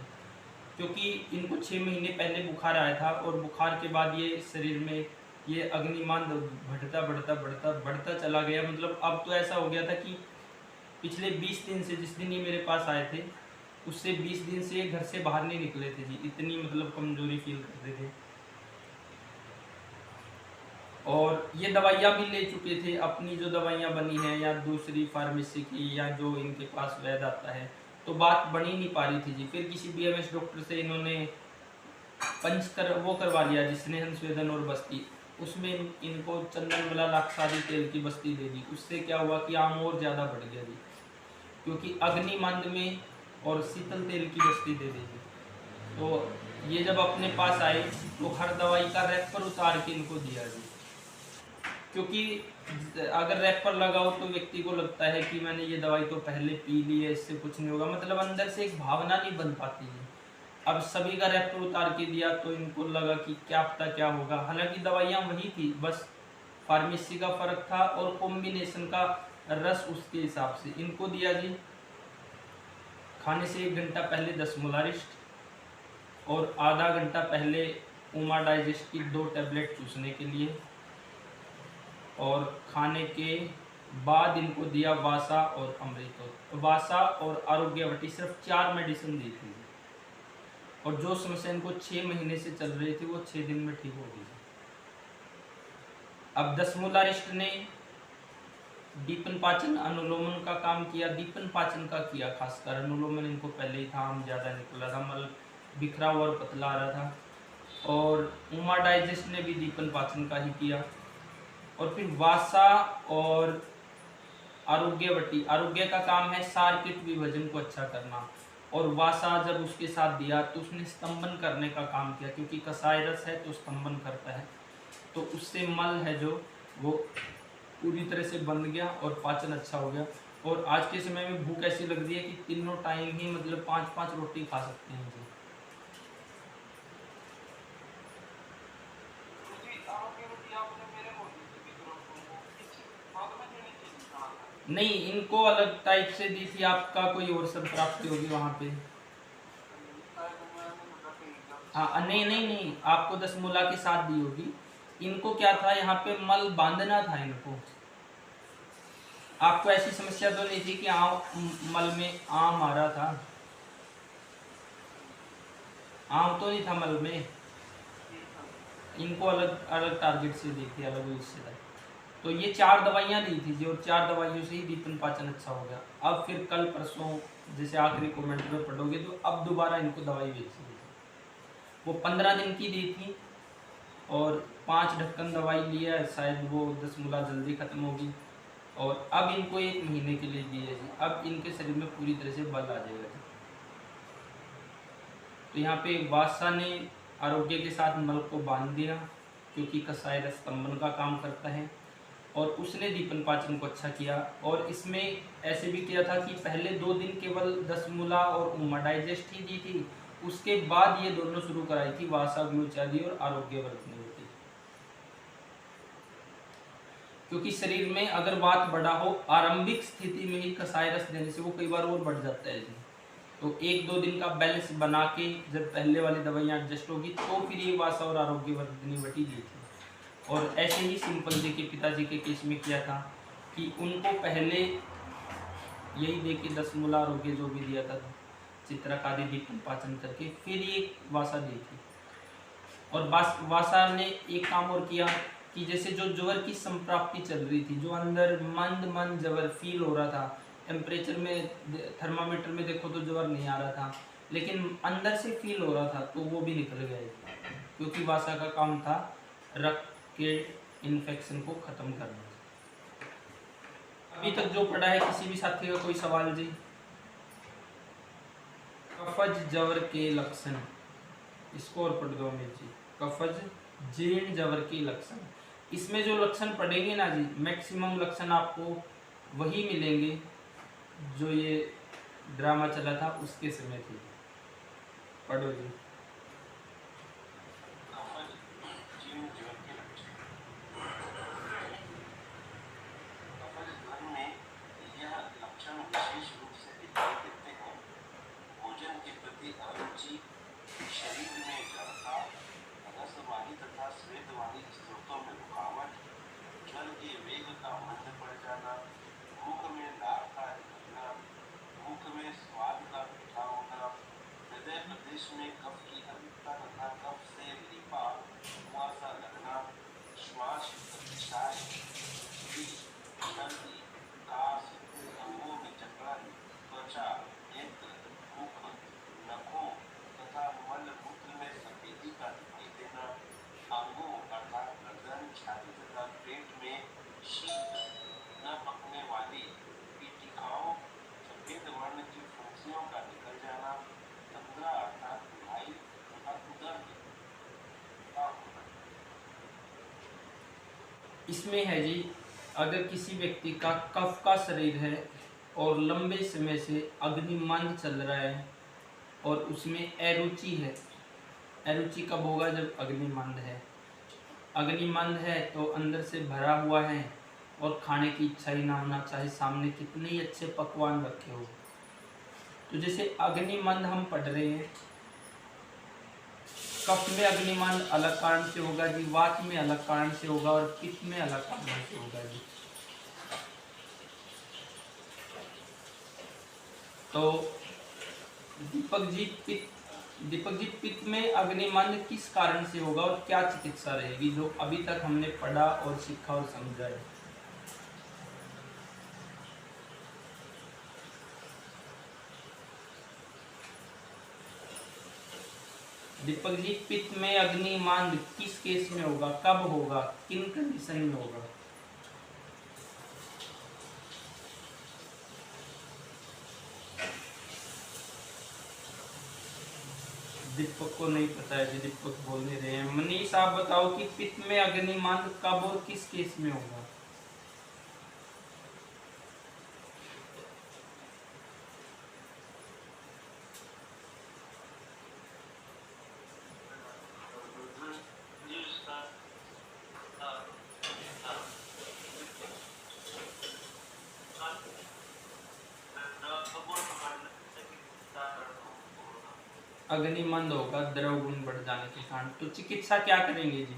क्योंकि इनको 6 महीने पहले बुखार आया था और बुखार के बाद ये शरीर में ये अग्निमांद बढ़ता चला गया। मतलब अब तो ऐसा हो गया था कि पिछले 20 दिन से, जिस दिन ये मेरे पास आए थे उससे 20 दिन से ये घर से बाहर नहीं निकले थे जी, इतनी मतलब कमजोरी फील करते थे। और ये दवाइयाँ भी ले चुके थे, अपनी जो दवाइयाँ बनी हैं या दूसरी फार्मेसी की या जो इनके पास वैद आता है, तो बात बन ही नहीं पा रही थी जी। फिर किसी BMS डॉक्टर से इन्होंने वो करवा लिया जी, स्नेहन स्वेदन और बस्ती, उसमें इनको चंदन वाला लाक्षादी तेल की बस्ती दे दी। उससे क्या हुआ कि आम और ज़्यादा बढ़ गया जी, क्योंकि अग्निमंद में और शीतल तेल की बस्ती दे दी। तो ये जब अपने पास आए तो हर दवाई का रेफर उतार के इनको दिया जी, क्योंकि अगर रेफर लगाओ तो व्यक्ति को लगता है कि मैंने ये दवाई तो पहले पी ली है, इससे कुछ नहीं होगा, मतलब अंदर से एक भावना नहीं बन पाती है। अब सभी का रेफर उतार के दिया तो इनको लगा कि क्या पता क्या होगा, हालांकि दवाइयाँ वही थी, बस फार्मेसी का फर्क था और कॉम्बिनेशन का रस उसके हिसाब से इनको दिया जी। खाने से 1 घंटा पहले 10 मोलारिस्ट और आधा घंटा पहले उमा डाइजेस्ट की 2 टैबलेट चूसने के लिए, और खाने के बाद इनको दिया वासा और अमृतोत्तर, वासा और आरोग्यवटी, सिर्फ 4 मेडिसिन दी थी। और जो समस्या इनको 6 महीने से चल रही थी वो 6 दिन में ठीक हो गई। अब 10 मोलारिस्ट ने दीपन पाचन अनुलोमन का काम किया, दीपन पाचन का किया, खासकर अनुलोमन इनको पहले ही था, आम ज़्यादा निकला था, मल बिखरा हुआ और पतला आ रहा था। और उमा डाइजेस्ट ने भी दीपन पाचन का ही किया। और फिर वासा और आरोग्यवटी, आरोग्य का काम है सारकीट विभाजन को अच्छा करना, और वासा जब उसके साथ दिया तो उसने स्तंभन करने का काम किया, क्योंकि कसाय रस है तो स्तंभन करता है, तो उससे मल है जो वो पूरी तरह से बंध गया और पाचन अच्छा हो गया। और आज के समय में भूख ऐसी लग रही है कि तीनों टाइम ही मतलब 5-5 रोटी खा सकते हैं जी। नहीं, इनको अलग टाइप से दी थी, आपका कोई और सब प्राप्ति होगी वहाँ पे। हाँ, नहीं, आपको 10 मूला के साथ दी होगी। इनको क्या था, यहाँ पे मल बांधना था इनको। आपको ऐसी समस्या तो नहीं थी कि मल में आम आ रहा था, आम तो नहीं था मल में, इनको अलग अलग टारगेट से दी थी, अलग उससे। तो ये 4 दवाइयाँ दी थी जी, और 4 दवाइयों से ही दीपन पाचन अच्छा हो गया। अब फिर कल परसों जैसे आखिरी कमेंट में पढ़ोगे तो अब दोबारा इनको दवाई बेची थी। वो 15 दिन की दी थी और 5 ढक्कन दवाई लिया, शायद वो 10 मूला जल्दी खत्म होगी, और अब इनको 1 महीने के लिए दी है जी। अब इनके शरीर में पूरी तरह से बल आ जाएगा जी। तो यहाँ पे वासा ने आरोग्य के साथ मल को बांध दिया, क्योंकि कसाय रस स्तंभन का काम करता है, और उसने दीपन पाचन को अच्छा किया। और इसमें ऐसे भी किया था कि पहले 2 दिन केवल दशमूला और उमा डाइजेस्ट ही दी थी, उसके बाद ये दोनों शुरू कराई थी वासा ग्लूचादी और आरोग्यवर्धनी होती। क्योंकि शरीर में अगर वात बढ़ा हो आरंभिक स्थिति में ही कसाय रस देने से वो कई बार और बढ़ जाता है जी। तो 1-2 दिन का बैलेंस बना के जब पहले वाली दवाइयाँ एडजस्ट होगी तो फिर ये वासा और आरोग्यवर्धनी वटी दी थी। और ऐसे ही सिंपल जी के पिताजी के केस में किया था कि उनको पहले यही दे के दशमूला आरोग्य जो भी दिया था चित्रक आदि दीपन पाचन करके फिर ये वासा दी थी। और वासा ने एक काम और किया कि जैसे जो ज्वर की संप्राप्ति चल रही थी, जो अंदर मंद मंद ज्वर फील हो रहा था, टेम्परेचर में थर्मामीटर में देखो तो ज्वर नहीं आ रहा था, लेकिन अंदर से फील हो रहा था, तो वो भी निकल गया, क्योंकि वासा का काम था रक्त के इन्फेक्शन को खत्म करना। अभी तक जो पढ़ा है, किसी भी साथी का कोई सवाल जी? कफज ज्वर के लक्षण, इसको और पढ़ दो अमित जी। कफज जीर्ण ज्वर के लक्षण, इसमें जो लक्षण पढ़ेंगे ना जी, मैक्सिमम लक्षण आपको वही मिलेंगे जो ये ड्रामा चला था उसके समय थे। पढ़ो जी। शरीर में जड़ता, रसवाही तथा स्वेदवाही स्रोतों में रुकावट, जल के वेग का मंद पड़ जाना, मुख में लार का निकलना, मुख में स्वाद का मीठा होना, हृदय प्रदेश में कफ की अधिकता तथा कफ से लिपा हुआ सा लगना, श्वास क्षय, सर्दी, काश, अंगों में जकड़न, त्वचा, नेत्र, मुख, नखों तथा मल मूत्र में सफेदी का दिखाई देना, अंगों अर्थात गर्दन, छाती तथा पेट में शीत, न पकने वाली पीठिकाओं, सफेद वर्ण की फुंसियों का निकल जाना, तंद्रा अर्थात बुढ़ाई तथा दर्द का होना। इसमें है जी, अगर किसी व्यक्ति का कफ का शरीर है और लंबे समय से अग्निमंद चल रहा है और उसमें अरुचि है, अरुचि कब होगा? जब अग्निमंद है। अग्निमंद है तो अंदर से भरा हुआ है और खाने की इच्छा ही ना होना, चाहे सामने कितने ही अच्छे पकवान रखे हो। तो जैसे अग्निमंद हम पढ़ रहे हैं, कफ में अग्निमंद अलग कारण से होगा जी, वात में अलग कारण से होगा और पित्त में अलग कारण से होगा जी। तो दीपक जी पित्त में अग्निमंद किस कारण से होगा और क्या चिकित्सा रहेगी, जो अभी तक हमने पढ़ा और सीखा और समझा है? दीपक जी, पित्त में अग्निमंद किस केस में होगा, कब होगा, किन कंडीशन में होगा? दीपक को नहीं पता है जी, दीपक बोल नहीं रहे हैं। मनीष आप बताओ कि पित्त में अग्निमंद कब और किस केस में होगा? अग्निमंद होगा द्रव गुण बढ़ जाने के कारण। तो चिकित्सा क्या करेंगे जी?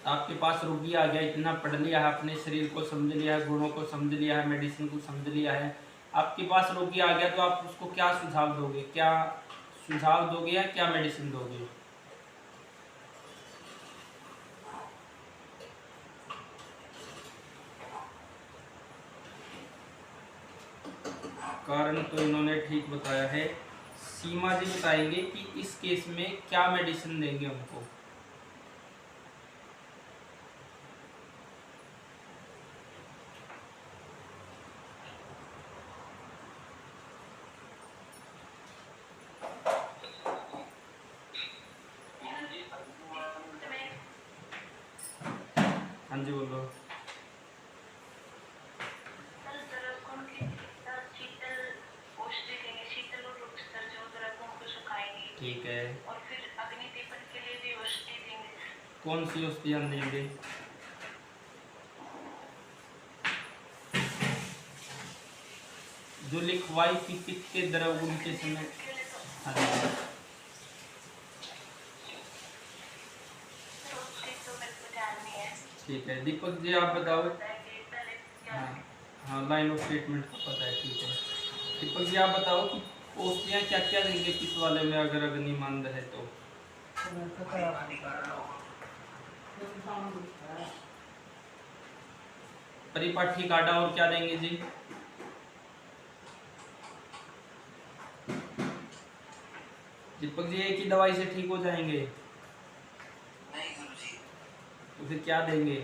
आपके पास रोगी आ गया, इतना पढ़ लिया है, अपने शरीर को समझ लिया है, गुणों को समझ लिया है, मेडिसिन को समझ लिया है, आपके पास रोगी आ गया, तो आप उसको क्या सुझाव दोगे? क्या सुझाव दोगे या क्या मेडिसिन दोगे? कारण तो इन्होंने ठीक बताया है। सीमा जी बताएंगे कि इस केस में क्या मेडिसिन देंगे उनको। हाँ जी बोलो। सर द्रवगुण के शीतल औषधि देंगे, शीतल और रुक्षतर जो द्रवगुण को सुखाएंगे, ठीक है, और फिर अग्नि दीपन के लिए भी औषधि देंगे। कौन सी औषधियाँ देंगे? जो लिखवाई थी पित्त के द्रवगुण के समय। हाँ जी, तो उसकी तो मेरे को ध्यान नहीं है। ठीक है। दीपक जी आप बताओ। पता है कि पहले क्या हाँ हाँ, लाइन ऑफ ट्रीटमेंट का पता है, ठीक है। दीपक जी आप बताओ कि औषधियाँ क्या क्या देंगे पित्त वाले में अगर अग्निमंद है तो? परिपाठी काढ़ा, और क्या देंगे जी? दीपक जी एक ही दवाई से ठीक हो जाएंगे? नहीं गुरुजी, तो फिर क्या देंगे?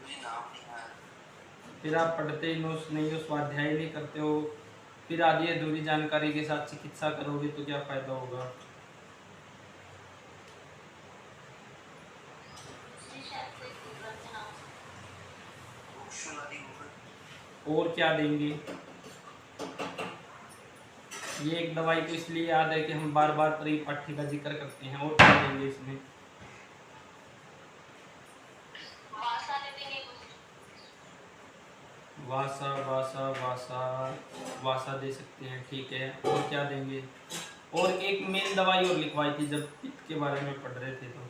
मुझे नाम नहीं याद। फिर आप पढ़ते नहीं हो, स्वाध्याय नहीं करते हो, फिर आधी अधूरी जानकारी के साथ चिकित्सा करोगे तो क्या फायदा होगा? दूसरी शायद कोई दूसरा के नाम से। वृक्षोलादि गुण, और क्या देंगे? ये एक दवाई तो इसलिए याद है कि हम बार बार परिपाठी का जिक्र करते हैं। और क्या देंगे इसमें? वासा दे देंगे कुछ। वासा वासा वासा वासा दे सकते हैं, ठीक है। और क्या देंगे? और एक मेन दवाई और लिखवाई थी जब पित्त के बारे में पढ़ रहे थे, तो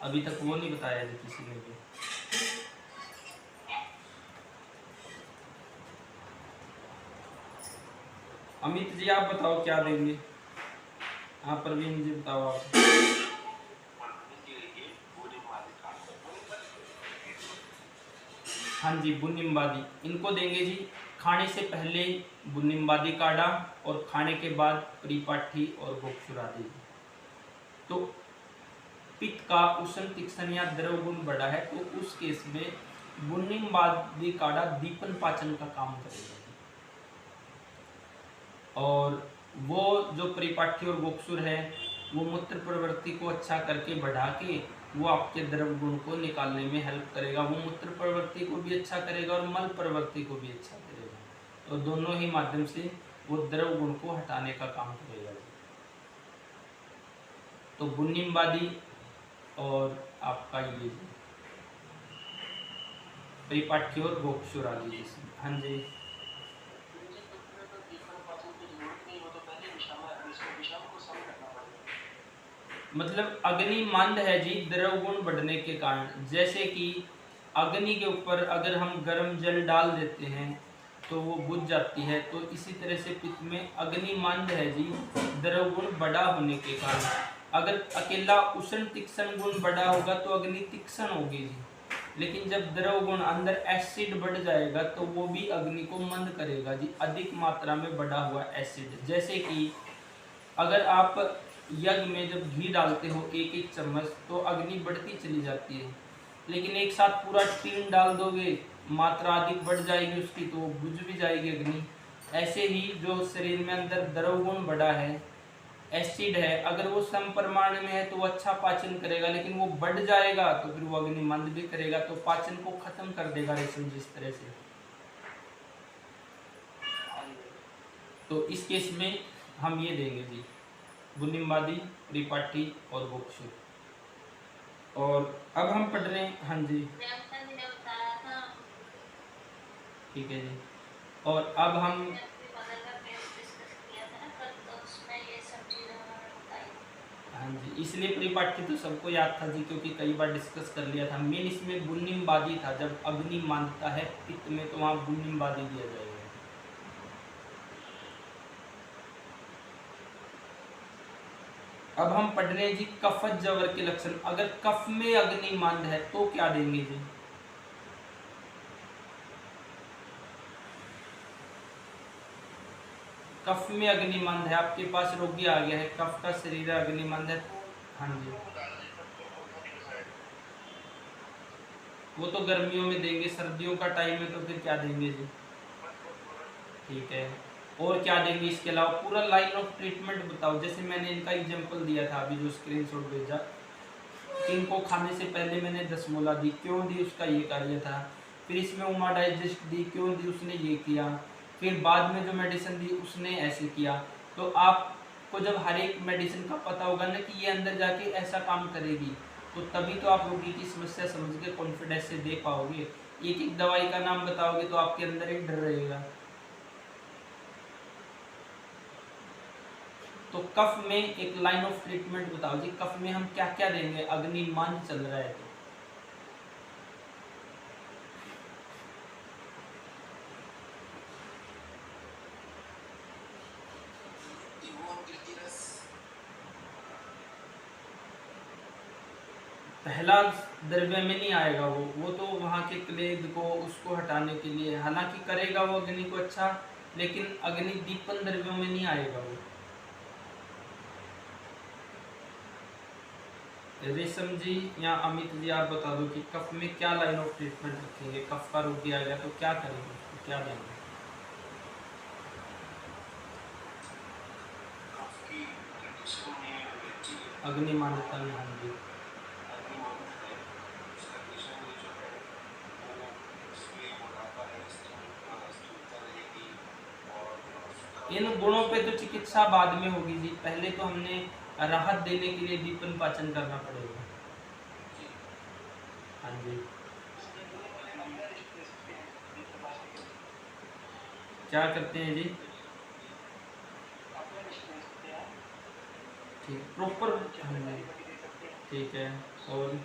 अभी तक वो नहीं बताया जी किसी ने भी। अमित जी आप बताओ क्या देंगे? हाँ प्रवीण जी बताओ आप। पढ़ने के लिए पूरे मालिका। हाँ जी, बुनिम्बादी इनको देंगे जी। खाने से पहले बुनिम्बादी काढ़ा और खाने के बाद परिपाठी और गोक्षुरादि। तो पित्त का उष्ण तीक्ष्ण या द्रव गुण बढ़ा है तो उस केस में बुनिम्बादी काढ़ा दीपन पाचन का काम करेगा। और वो जो परिपाठी और गोक्षुर है वो मूत्र प्रवृत्ति को अच्छा करके बढ़ा के वो आपके द्रव गुण को निकालने में हेल्प करेगा। वो मूत्र प्रवृत्ति को भी अच्छा करेगा और मल प्रवृत्ति को भी अच्छा करेगा। तो दोनों ही माध्यम से वो द्रव गुण को हटाने का काम करेगा। तो बुनिम्बादी और आपका ये परिपाठी और गोक्षुर आदि जैसे। हाँ जी, मतलब अग्नि मंद है जी द्रव गुण बढ़ने के कारण। जैसे कि अग्नि के ऊपर अगर हम गर्म जल डाल देते हैं तो वो बुझ जाती है, तो इसी तरह से पित्त में अग्नि मंद है जी द्रव गुण बड़ा होने के कारण। अगर अकेला उष्ण तीक्ष्ण गुण बड़ा होगा तो अग्नि तीक्ष्ण होगी जी, लेकिन जब द्रव गुण अंदर एसिड बढ़ जाएगा तो वो भी अग्नि को मंद करेगा जी, अधिक मात्रा में बढ़ा हुआ एसिड। जैसे कि अगर आप यज्ञ में जब घी डालते हो एक एक चम्मच तो अग्नि बढ़ती चली जाती है, लेकिन एक साथ पूरा टीन डाल दोगे मात्रा अधिक बढ़ जाएगी उसकी तो बुझ भी जाएगी अग्नि। ऐसे ही जो शरीर में अंदर द्रव गुण बढ़ा है, एसिड है, अगर वो सम परिमाण में है तो वो अच्छा पाचन करेगा, लेकिन वो बढ़ जाएगा तो फिर वो अग्नि मंद भी करेगा, तो पाचन को खत्म कर देगा रेशम जिस तरह से। तो इस केस में हम ये देंगे जी बुनिम्बादी, परिपाठी और गोक्षुर। और अब हम पढ़ रहे हैं, हाँ जी प्रियंका जी ने बताया था ठीक है जी। और अब हम मदर का केस डिस्कस किया था ना कल, तो उसमें ये सब चीजें उन्होंने बताई। हाँ जी, इसलिए परिपाठी तो सबको याद था जी क्योंकि कई बार डिस्कस कर लिया था। मेन इसमें बुनिम्बादी था, जब अग्नि मानता है पित्त में तो वहाँ बुनिम्बादी दिया जाएगा। अब हम पढ़ रहे हैं जी कफज जवर के लक्षण। अगर कफ में अग्नि मंद है तो क्या देंगे जी? कफ में अग्निमंद है, आपके पास रोगी आ गया है, कफ का शरीर अग्निमंद है। हाँ जी, वो तो गर्मियों में देंगे, सर्दियों का टाइम है तो फिर क्या देंगे जी? ठीक है, और क्या देंगे इसके अलावा? पूरा लाइन ऑफ ट्रीटमेंट बताओ, जैसे मैंने इनका एग्जांपल दिया था अभी जो स्क्रीनशॉट भेजा, इनको खाने से पहले मैंने 10 मूला दी, क्यों दी उसका ये कार्य था। फिर इसमें उमा डाइजेस्ट दी, क्यों दी उसने ये किया। फिर बाद में जो मेडिसिन दी उसने ऐसे किया। तो आपको जब हर एक मेडिसिन का पता होगा ना कि ये अंदर जाके ऐसा काम करेगी, तो तभी तो आप रोगी की समस्या समझ के कॉन्फिडेंस से दे पाओगे। एक एक दवाई का नाम बताओगे तो आपके अंदर एक डर रहेगा। तो कफ में एक लाइन ऑफ ट्रीटमेंट बताओ जी, कफ में हम क्या क्या देंगे? अग्निमान चल रहा है तो पहला द्रव्य में नहीं आएगा वो तो वहाँ के क्लेद को उसको हटाने के लिए, हालांकि करेगा वो अग्नि को अच्छा, लेकिन अग्नि दीपन द्रव्यों में नहीं आएगा वो। रेशम जी या अमित जी आप बता दो कि कफ में क्या लाइन ऑफ ट्रीटमेंट रखेंगे? कफ का रोगी आ गया तो क्या करेंगे, उसको क्या देंगे? आपकी कंडीशन में व्यक्ति अग्नि मान्यता में होंगी। आदमी मौजूद है, उस कंडीशन में जो है वो इसलिए मोटापा है, स्थूलता रहेगी और इन गुणों पे तो चिकित्सा बाद में होगी जी, पहले तो हमने राहत देने के लिए दीपन पाचन करना पड़ेगा। हाँ जी, क्या करते हैं जी? ठीक, प्रॉपर। हाँ जी, ठीक है। और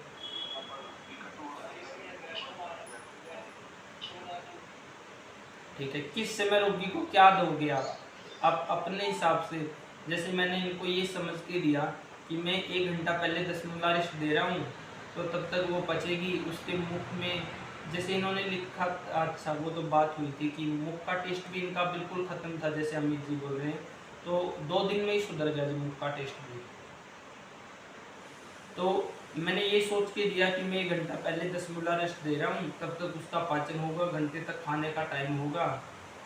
ठीक है, किस समय रोगी को क्या दोगे आप अपने हिसाब से? जैसे मैंने इनको ये समझ के दिया कि मैं 1 घंटा पहले 10 मूलारिष्ट दे रहा हूँ, तो तब तक वो पचेगी। उसके मुख में जैसे इन्होंने लिखा, अच्छा वो तो बात हुई थी कि मुख का टेस्ट भी इनका बिल्कुल ख़त्म था, जैसे अमित जी बोल रहे हैं, तो 2 दिन में ही सुधर गया जी मुख का टेस्ट भी। तो मैंने ये सोच के दिया कि मैं 1 घंटा पहले 10 मूलारिष्ट दे रहा हूँ, तब तक उसका पाचन होगा, घंटे तक खाने का टाइम होगा,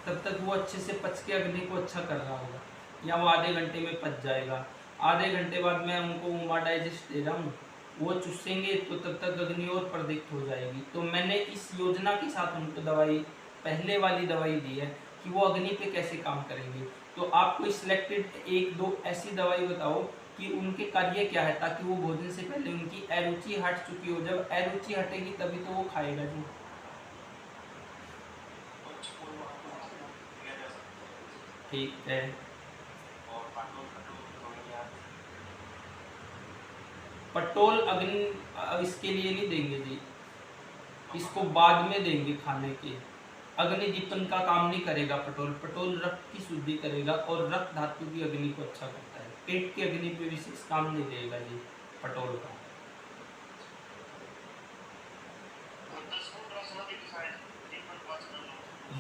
तब तक वो अच्छे से पच के अग्नि को अच्छा कर रहा होगा, या वो आधे घंटे में पच जाएगा। आधे घंटे बाद मैं उनको उमा डाइजेस्ट दे रहा हूँ, वो चूसेंगे तो तब तक अग्नि और प्रदीप्त हो जाएगी। तो मैंने इस योजना के साथ उनको दवाई, पहले वाली दवाई दी है कि वो अग्नि पे कैसे काम करेंगे। तो आपको सिलेक्टेड 1-2 ऐसी दवाई बताओ कि उनके कार्य क्या है, ताकि वो भोजन से पहले उनकी अरुचि हट चुकी हो। जब अरुचि हटेगी तभी तो वो खाएगा जी। कुछ को दिया जा सकता है ठीक है। और पाटोल दवाइयाँ पटोल अग्नि इसके लिए नहीं देंगे जी, इसको बाद में देंगे खाने के। अग्नि दीपन का काम नहीं करेगा पटोल। पटोल रक्त की शुद्धि करेगा और रक्त धातु की अग्नि को अच्छा करता है। पेट की अग्नि पे विशेष काम नहीं देगा जी पटोल का।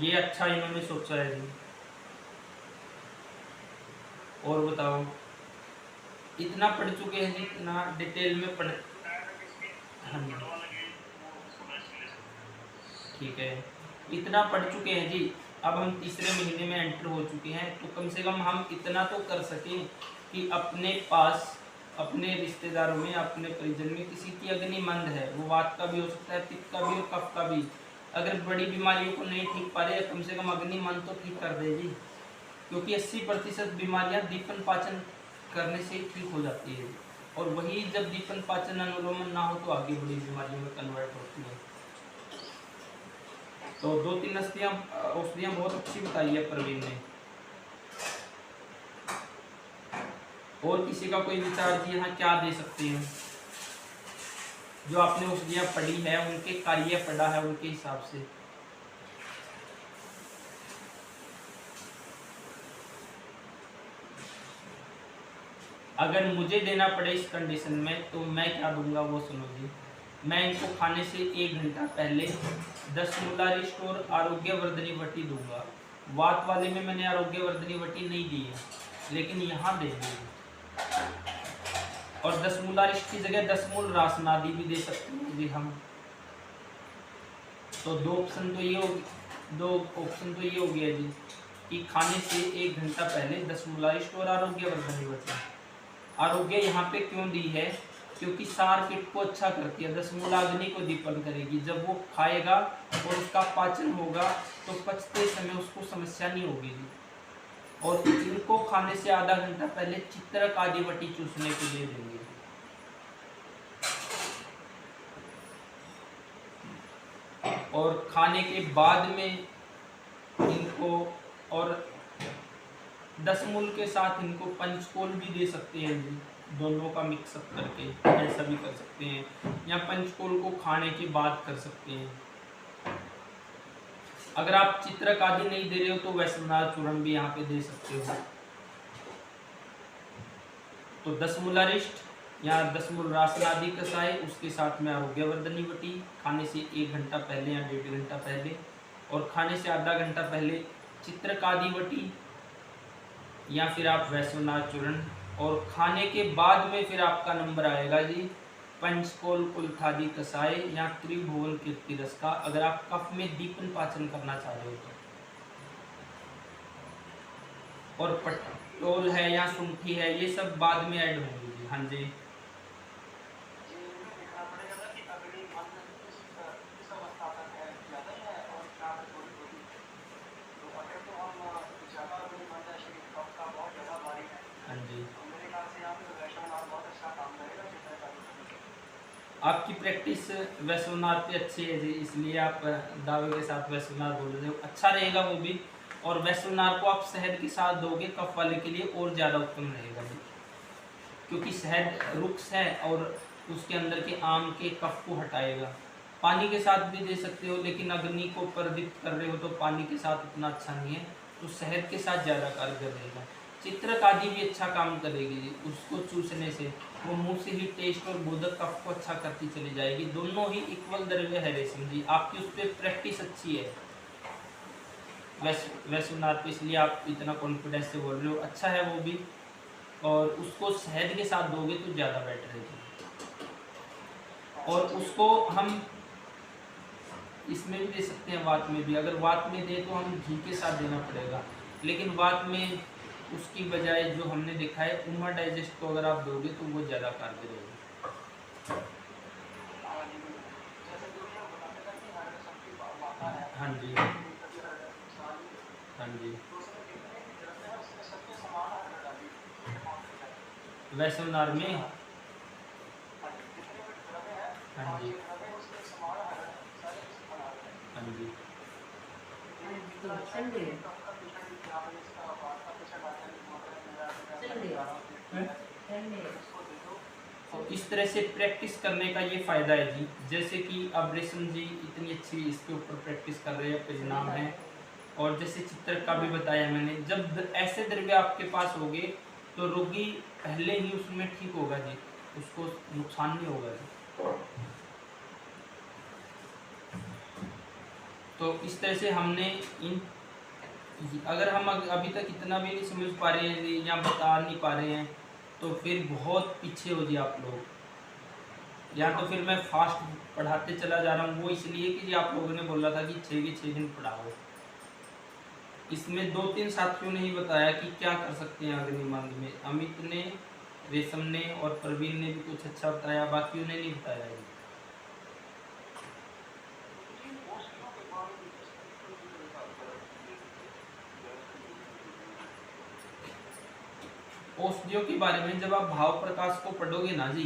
ये अच्छा इन्होंने सोचा है जी। और बताओ, इतना पढ़ चुके हैं जी, इतना डिटेल में पढ़। हाँ जी, ठीक है, इतना पढ़ चुके हैं जी। अब हम तीसरे महीने में एंटर हो चुके हैं, तो कम से कम हम इतना तो कर सकें कि अपने पास, अपने रिश्तेदारों में, अपने परिजन में किसी की अग्नि मंद है, वो वात का भी हो सकता है, पित्त का भी और कफ का भी। अगर बड़ी बीमारियों को नहीं ठीक पा रहे, कम से कम अग्नि मंद तो ठीक कर दे जी, क्योंकि 80% बीमारियां दीपन पाचन करने से ही ठीक हो जाती है। और वही जब दीपन पाचन अनुलोमन ना हो तो आगे बड़ी बीमारियों में कन्वर्ट होती है। तो 2-3 औषधियाँ बहुत अच्छी बताई है प्रवीण ने। और किसी का कोई विचार जी, यहाँ क्या दे सकते हैं? जो आपने औषधियाँ पढ़ी है उनके कार्य पढ़ा है उनके हिसाब से। अगर मुझे देना पड़े इस कंडीशन में तो मैं क्या दूंगा वो सुनो जी। मैं इनको खाने से 1 घंटा पहले 10 मूलारिष्ट और आरोग्यवर्धनी वटी दूंगा। वात वाले में मैंने आरोग्यवर्धनी वटी नहीं दी है, लेकिन यहाँ दे दी। और 10 मूलारिष्ट की जगह 10 मूल रासनादी भी दे सकते हैं जी हम। तो 2 ऑप्शन तो ये हो गया जी कि खाने से 1 घंटा पहले 10 मूलारिष्ट और आरोग्यवर्धनी वटी। आरोग्य यहाँ पे क्यों दी है क्योंकि सार पित्त को अच्छा करती है, दशमूला अग्नि को दीपन करेगी। जब वो खाएगा और उसका पाचन होगा तो पचते समय उसको समस्या नहीं होगी जी। और इनको खाने से आधा घंटा पहले चित्रक आदि वटी चूसने के लिए देंगे। और खाने के बाद में इनको और दशमूल के साथ इनको पंचकोल भी दे सकते हैं जी, दोनों का मिक्सअप करके ऐसा भी कर सकते हैं, या पंचकोल को खाने के बाद कर सकते हैं। अगर आप चित्रक आदि नहीं दे रहे हो तो वैश्वनाथ चूर्ण भी यहाँ पे दे सकते हो। तो दशमूलारिष्ट या दशमूल रासन आदि कसाय, उसके साथ में आरोग्यवर्धनी वटी खाने से 1 घंटा पहले या 1.5 घंटा पहले, और खाने से आधा घंटा पहले चित्रक आदि वटी या फिर आप वैश्वनाथ चूर्ण, और खाने के बाद में फिर आपका नंबर आएगा जी पंचकोल कुल्थादि कसाय या त्रिभुवन कीर्ति रस का, अगर आप कफ में दीपन पाचन करना चाह रहे हो तो। और पटोल है या सुंठी है, ये सब बाद में ऐड होंगे जी। हाँ जी, आपकी प्रैक्टिस वैश्वनाथ पे अच्छी है जी, इसलिए आप दावे के साथ वैश्वनाथ बोल रहे हो, अच्छा रहेगा वो भी। और वैश्वनाथ को आप शहद के साथ दोगे कफ वाले के लिए और ज़्यादा उत्तम रहेगा जी, क्योंकि शहद रुक्ष है और उसके अंदर के आम के कफ को हटाएगा। पानी के साथ भी दे सकते हो, लेकिन अग्नि को प्रदीप्त कर रहे हो तो पानी के साथ उतना अच्छा नहीं है, तो शहद के साथ ज़्यादा कारगर रहेगा। चित्रक आदि भी अच्छा काम करेगी जी, उसको चूसने से वो मुंह से ही टेस्ट और बोधक कफ को अच्छा करती चली जाएगी। दोनों ही इक्वल द्रव्य है रेशम जी, आपकी उस पर प्रैक्टिस अच्छी है वैश्वनाथ पे, इसलिए आप इतना कॉन्फिडेंस से बोल रहे हो, अच्छा है वो भी। और उसको शहद के साथ दोगे तो ज़्यादा बेटर है जी। और उसको हम इसमें भी दे सकते हैं, वात में भी। अगर वात में दे तो हम घी के साथ देना पड़ेगा, लेकिन वात में उसकी बजाय जो हमने देखा है उमा डाइजेस्ट को अगर आप दोगे तो वो ज़्यादा कारगर रहेगा। हाँ जी, हाँ जी, वैश्वनाथ में, हाँ जी, हाँ जी, तो इस तरह से प्रैक्टिस करने का ये फ़ायदा है जी। जैसे कि अब रेशम जी इतनी अच्छी इसके ऊपर प्रैक्टिस कर रहे हैं, परिणाम है। और जैसे चित्रक का भी बताया मैंने, जब ऐसे द्रव्य आपके पास होंगे तो रोगी पहले ही उसमें ठीक होगा जी, उसको नुकसान नहीं होगा जी। तो इस तरह से हमने इन, अगर हम अभी तक इतना भी नहीं समझ पा रहे हैं या बता नहीं पा रहे हैं तो फिर बहुत पीछे हो जी आप लोग, या तो फिर मैं फास्ट पढ़ाते चला जा रहा हूँ, वो इसलिए कि आप लोगों ने बोला था कि 6 के 6 दिन पढ़ाओ। इसमें 2-3 साथियों ने ही बताया कि क्या कर सकते हैं अग्निमांद में, अमित ने, रेशम ने और प्रवीण ने भी कुछ अच्छा बताया, बाकियों ने नहीं बताया। औषधियों के बारे में जब आप भाव प्रकाश को पढ़ोगे ना जी,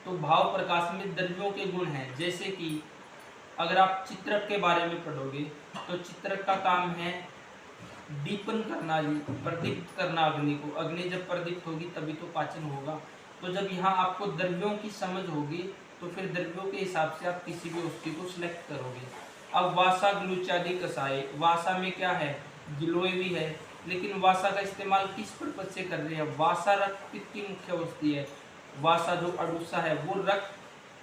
तो भाव प्रकाश में द्रव्यों के गुण हैं। जैसे कि अगर आप चित्रक के बारे में पढ़ोगे तो चित्रक का काम है दीपन करना जी, प्रदीप्त करना अग्नि को। अग्नि जब प्रदीप्त होगी तभी तो पाचन होगा। तो जब यहाँ आपको द्रव्यों की समझ होगी तो फिर द्रव्यों के हिसाब से आप किसी भी औषधि को सिलेक्ट करोगे। अब वासा ग्लूचादी कसाय, वासा में क्या है, गिलोय भी है, लेकिन वासा का इस्तेमाल किस पर्पज से कर रहे हैं? वासा रक्त पित्त की मुख्य औषधि है। वासा जो अडुसा है वो रक्त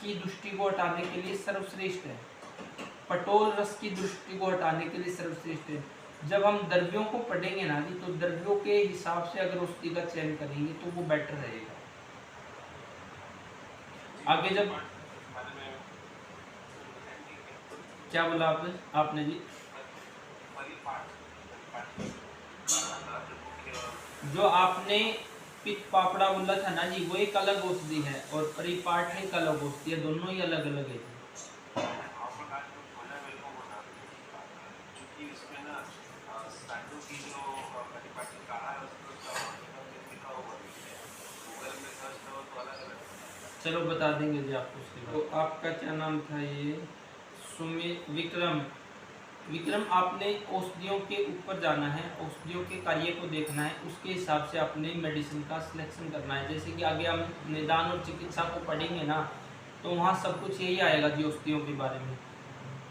की दृष्टि को हटाने के लिए सर्वश्रेष्ठ है, पटोल रस की दृष्टि को हटाने के लिए सर्वश्रेष्ठ है। जब हम द्रव्यों को पढ़ेंगे ना जी, तो द्रव्यों के हिसाब से अगर औषधि का चयन करेंगे तो वो बेटर रहेगा। आगे जब क्या बोला आपने जी, जो आपने पित्त पापड़ा बोला था ना जी, वो एक अलग औषधि है और परिपाठ एक अलग औषधि है, दोनों ही अलग अलग है जी। आप आज जो बोला मेरे को वो ना क्योंकि इसमें ना सांडू की जो परिपाटी कहा है उसको लिखा हुआ नहीं है, गूगल में सर्च करो तो अलग अलग। चलो बता देंगे जी आपको उसके बाद। तो आपका क्या नाम था ये? विक्रम। विक्रम, आपने औषधियों के ऊपर जाना है, औषधियों के कार्य को देखना है, उसके हिसाब से अपने मेडिसिन का सिलेक्शन करना है। जैसे कि आगे हम निदान और चिकित्सा को पढ़ेंगे ना, तो वहाँ सब कुछ यही आएगा जी औषधियों के बारे में।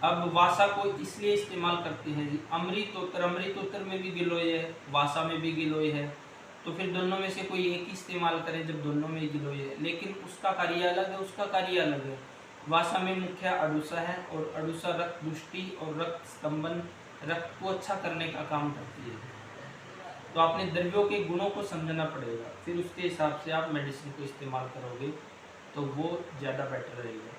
अब वासा को इसलिए इस्तेमाल करते हैं जी, अमृतोत्तर में भी गिलोय है, वासा में भी गिलोय है, तो फिर दोनों में से कोई एक ही इस्तेमाल करें जब दोनों में गिलोय है, लेकिन उसका कार्य अलग है, उसका कार्य अलग है। वासा में मुख्य अडुसा है और अडुसा रक्त पुष्टि और रक्त स्तंभन, रक्त को अच्छा करने का काम करती है। तो आपने द्रव्यों के गुणों को समझना पड़ेगा, फिर उसके हिसाब से आप मेडिसिन को इस्तेमाल करोगे तो वो ज़्यादा बेटर रहेगा।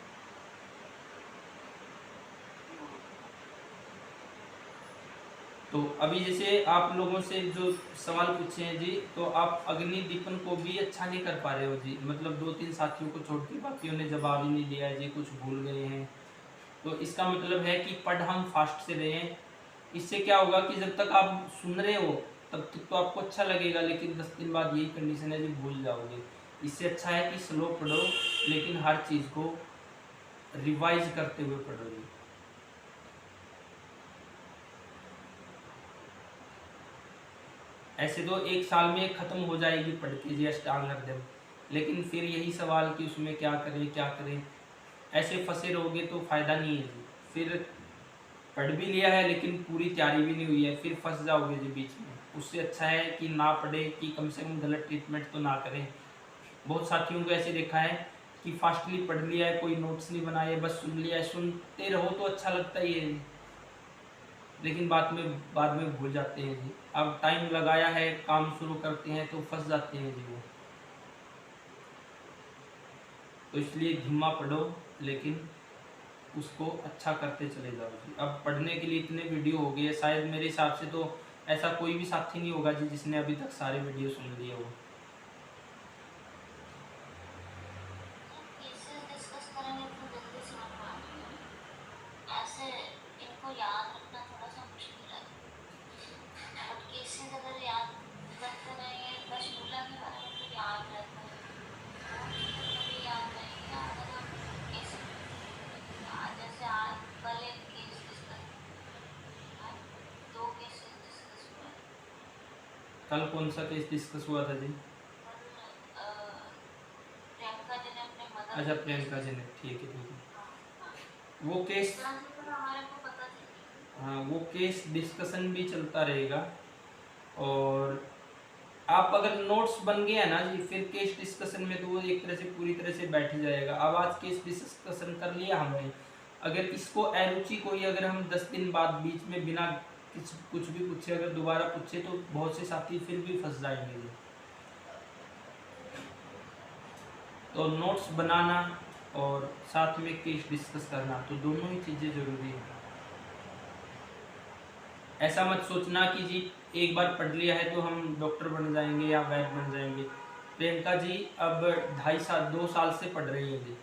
तो अभी जैसे आप लोगों से जो सवाल पूछे हैं जी, तो आप अग्नि दीपन को भी अच्छा नहीं कर पा रहे हो जी, मतलब 2-3 साथियों को छोड़ के बाकियों ने जवाब ही नहीं दिया है जी, कुछ भूल गए हैं। तो इसका मतलब है कि पढ़ हम फास्ट से रहे हैं। इससे क्या होगा कि जब तक आप सुन रहे हो तब तक तो आपको अच्छा लगेगा, लेकिन 10 दिन बाद यही कंडीशन है जी, भूल जाओगे। इससे अच्छा है कि स्लो पढ़ो, लेकिन हर चीज़ को रिवाइज करते हुए पढ़ो जी। ऐसे तो एक साल में ख़त्म हो जाएगी पढ़ के जी अष्टांग हृदय, लेकिन फिर यही सवाल कि उसमें क्या करें क्या करें, ऐसे फंसे रहोगे तो फ़ायदा नहीं है जी। फिर पढ़ भी लिया है लेकिन पूरी तैयारी भी नहीं हुई है, फिर फंस जाओगे जी बीच में। उससे अच्छा है कि ना पढ़े, कि कम से कम गलत ट्रीटमेंट तो ना करें। बहुत साथियों को ऐसे देखा है कि फास्टली पढ़ लिया है, कोई नोट्स नहीं बनाए, बस सुन लिया है। सुनते रहो तो अच्छा लगता ही है, लेकिन बाद में भूल जाते हैं जी। अब टाइम लगाया है, काम शुरू करते हैं तो फंस जाते हैं जी वो। तो इसलिए धीमा पढ़ो, लेकिन उसको अच्छा करते चले जाओ जी। अब पढ़ने के लिए इतने वीडियो हो गए, शायद मेरे हिसाब से तो ऐसा कोई भी साथी नहीं होगा जी जिसने अभी तक सारे वीडियो सुन लिए हो। केसेस डिस्कस करेंगे तो जल्दी समझ में आ जाएगा। ऐसे इनको याद रखना थोड़ा सा मुश्किल है, बट केसेस अगर याद करते रहेंगे, दशमूला के बारे में तो याद रहता है, और चीज़ें कभी याद रहेंगी ना अगर हम केसेस, जैसे आज कल एक केस डिस्कस, आज 2 केसेस डिस्कस हुए। कल कौन सा केस डिस्कस हुआ था जी? कल प्रियंका जी ने अपने मदर, अच्छा, प्रियंका जी ने, ठीक है ठीक है। वो केस, इस तरह से तो हमारे को पता चलेगा। हाँ वो केस डिस्कशन भी चलता रहेगा। और आप अगर नोट्स बन गया है ना जी, फिर केस डिस्कशन में तो वो एक तरह से पूरी तरह से बैठ ही जाएगा। अब आज केस डिस्कशन कर लिया हमने, अगर इसको अरुचि को ही अगर हम 10 दिन बाद बीच में बिना कुछ भी पूछे अगर दोबारा पूछे तो बहुत से साथी फिर भी फंस जाएंगे जी। तो नोट्स बनाना और साथ में केस डिस्कस करना, तो दोनों ही चीज़ें ज़रूरी है। ऐसा मत सोचना कि जी एक बार पढ़ लिया है तो हम डॉक्टर बन जाएंगे या वैद्य बन जाएंगे। प्रियंका जी अब 2 साल से पढ़ रही है जी।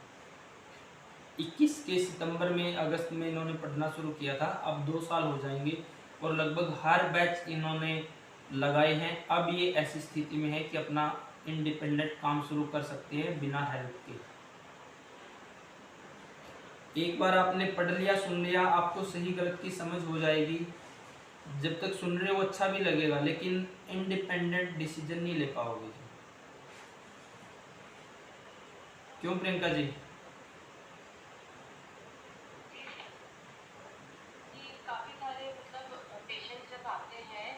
21 के सितंबर में, अगस्त में इन्होंने पढ़ना शुरू किया था, अब 2 साल हो जाएंगे और लगभग हर बैच इन्होंने लगाए हैं। अब ये ऐसी स्थिति में है कि अपना इंडिपेंडेंट काम शुरू कर सकते हैं बिना हेल्प के। एक बार आपने पढ़ लिया, सुन लिया, आपको सही गलत की समझ हो जाएगी। जब तक सुन रहे हो अच्छा भी लगेगा, लेकिन इंडिपेंडेंट डिसीजन नहीं ले पाओगे। क्यों प्रियंका जी? कि काफ़ी सारे मतलब पेशेंट जब आते हैं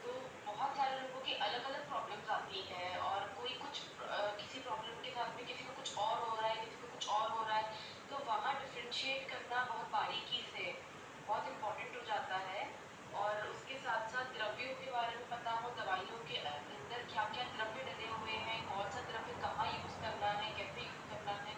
तो बहुत सारे लोगों की अलग अलग प्रॉब्लम्स आती हैं, और कोई कुछ किसी प्रॉब्लम के साथ में किसी को कुछ और हो रहा है, किसी को कुछ और हो रहा है, तो वहाँ डिफ्रेंशिएट करना बहुत बारीकी से बहुत इम्पोर्टेंट हो जाता है। और उसके साथ साथ द्रव्यों के बारे में पता हो, दवाइयों के अंदर क्या क्या द्रव्य डले हुए हैं, कौन सा द्रव्य कहाँ यूज़ करना है, कैसे यूज़ करना है,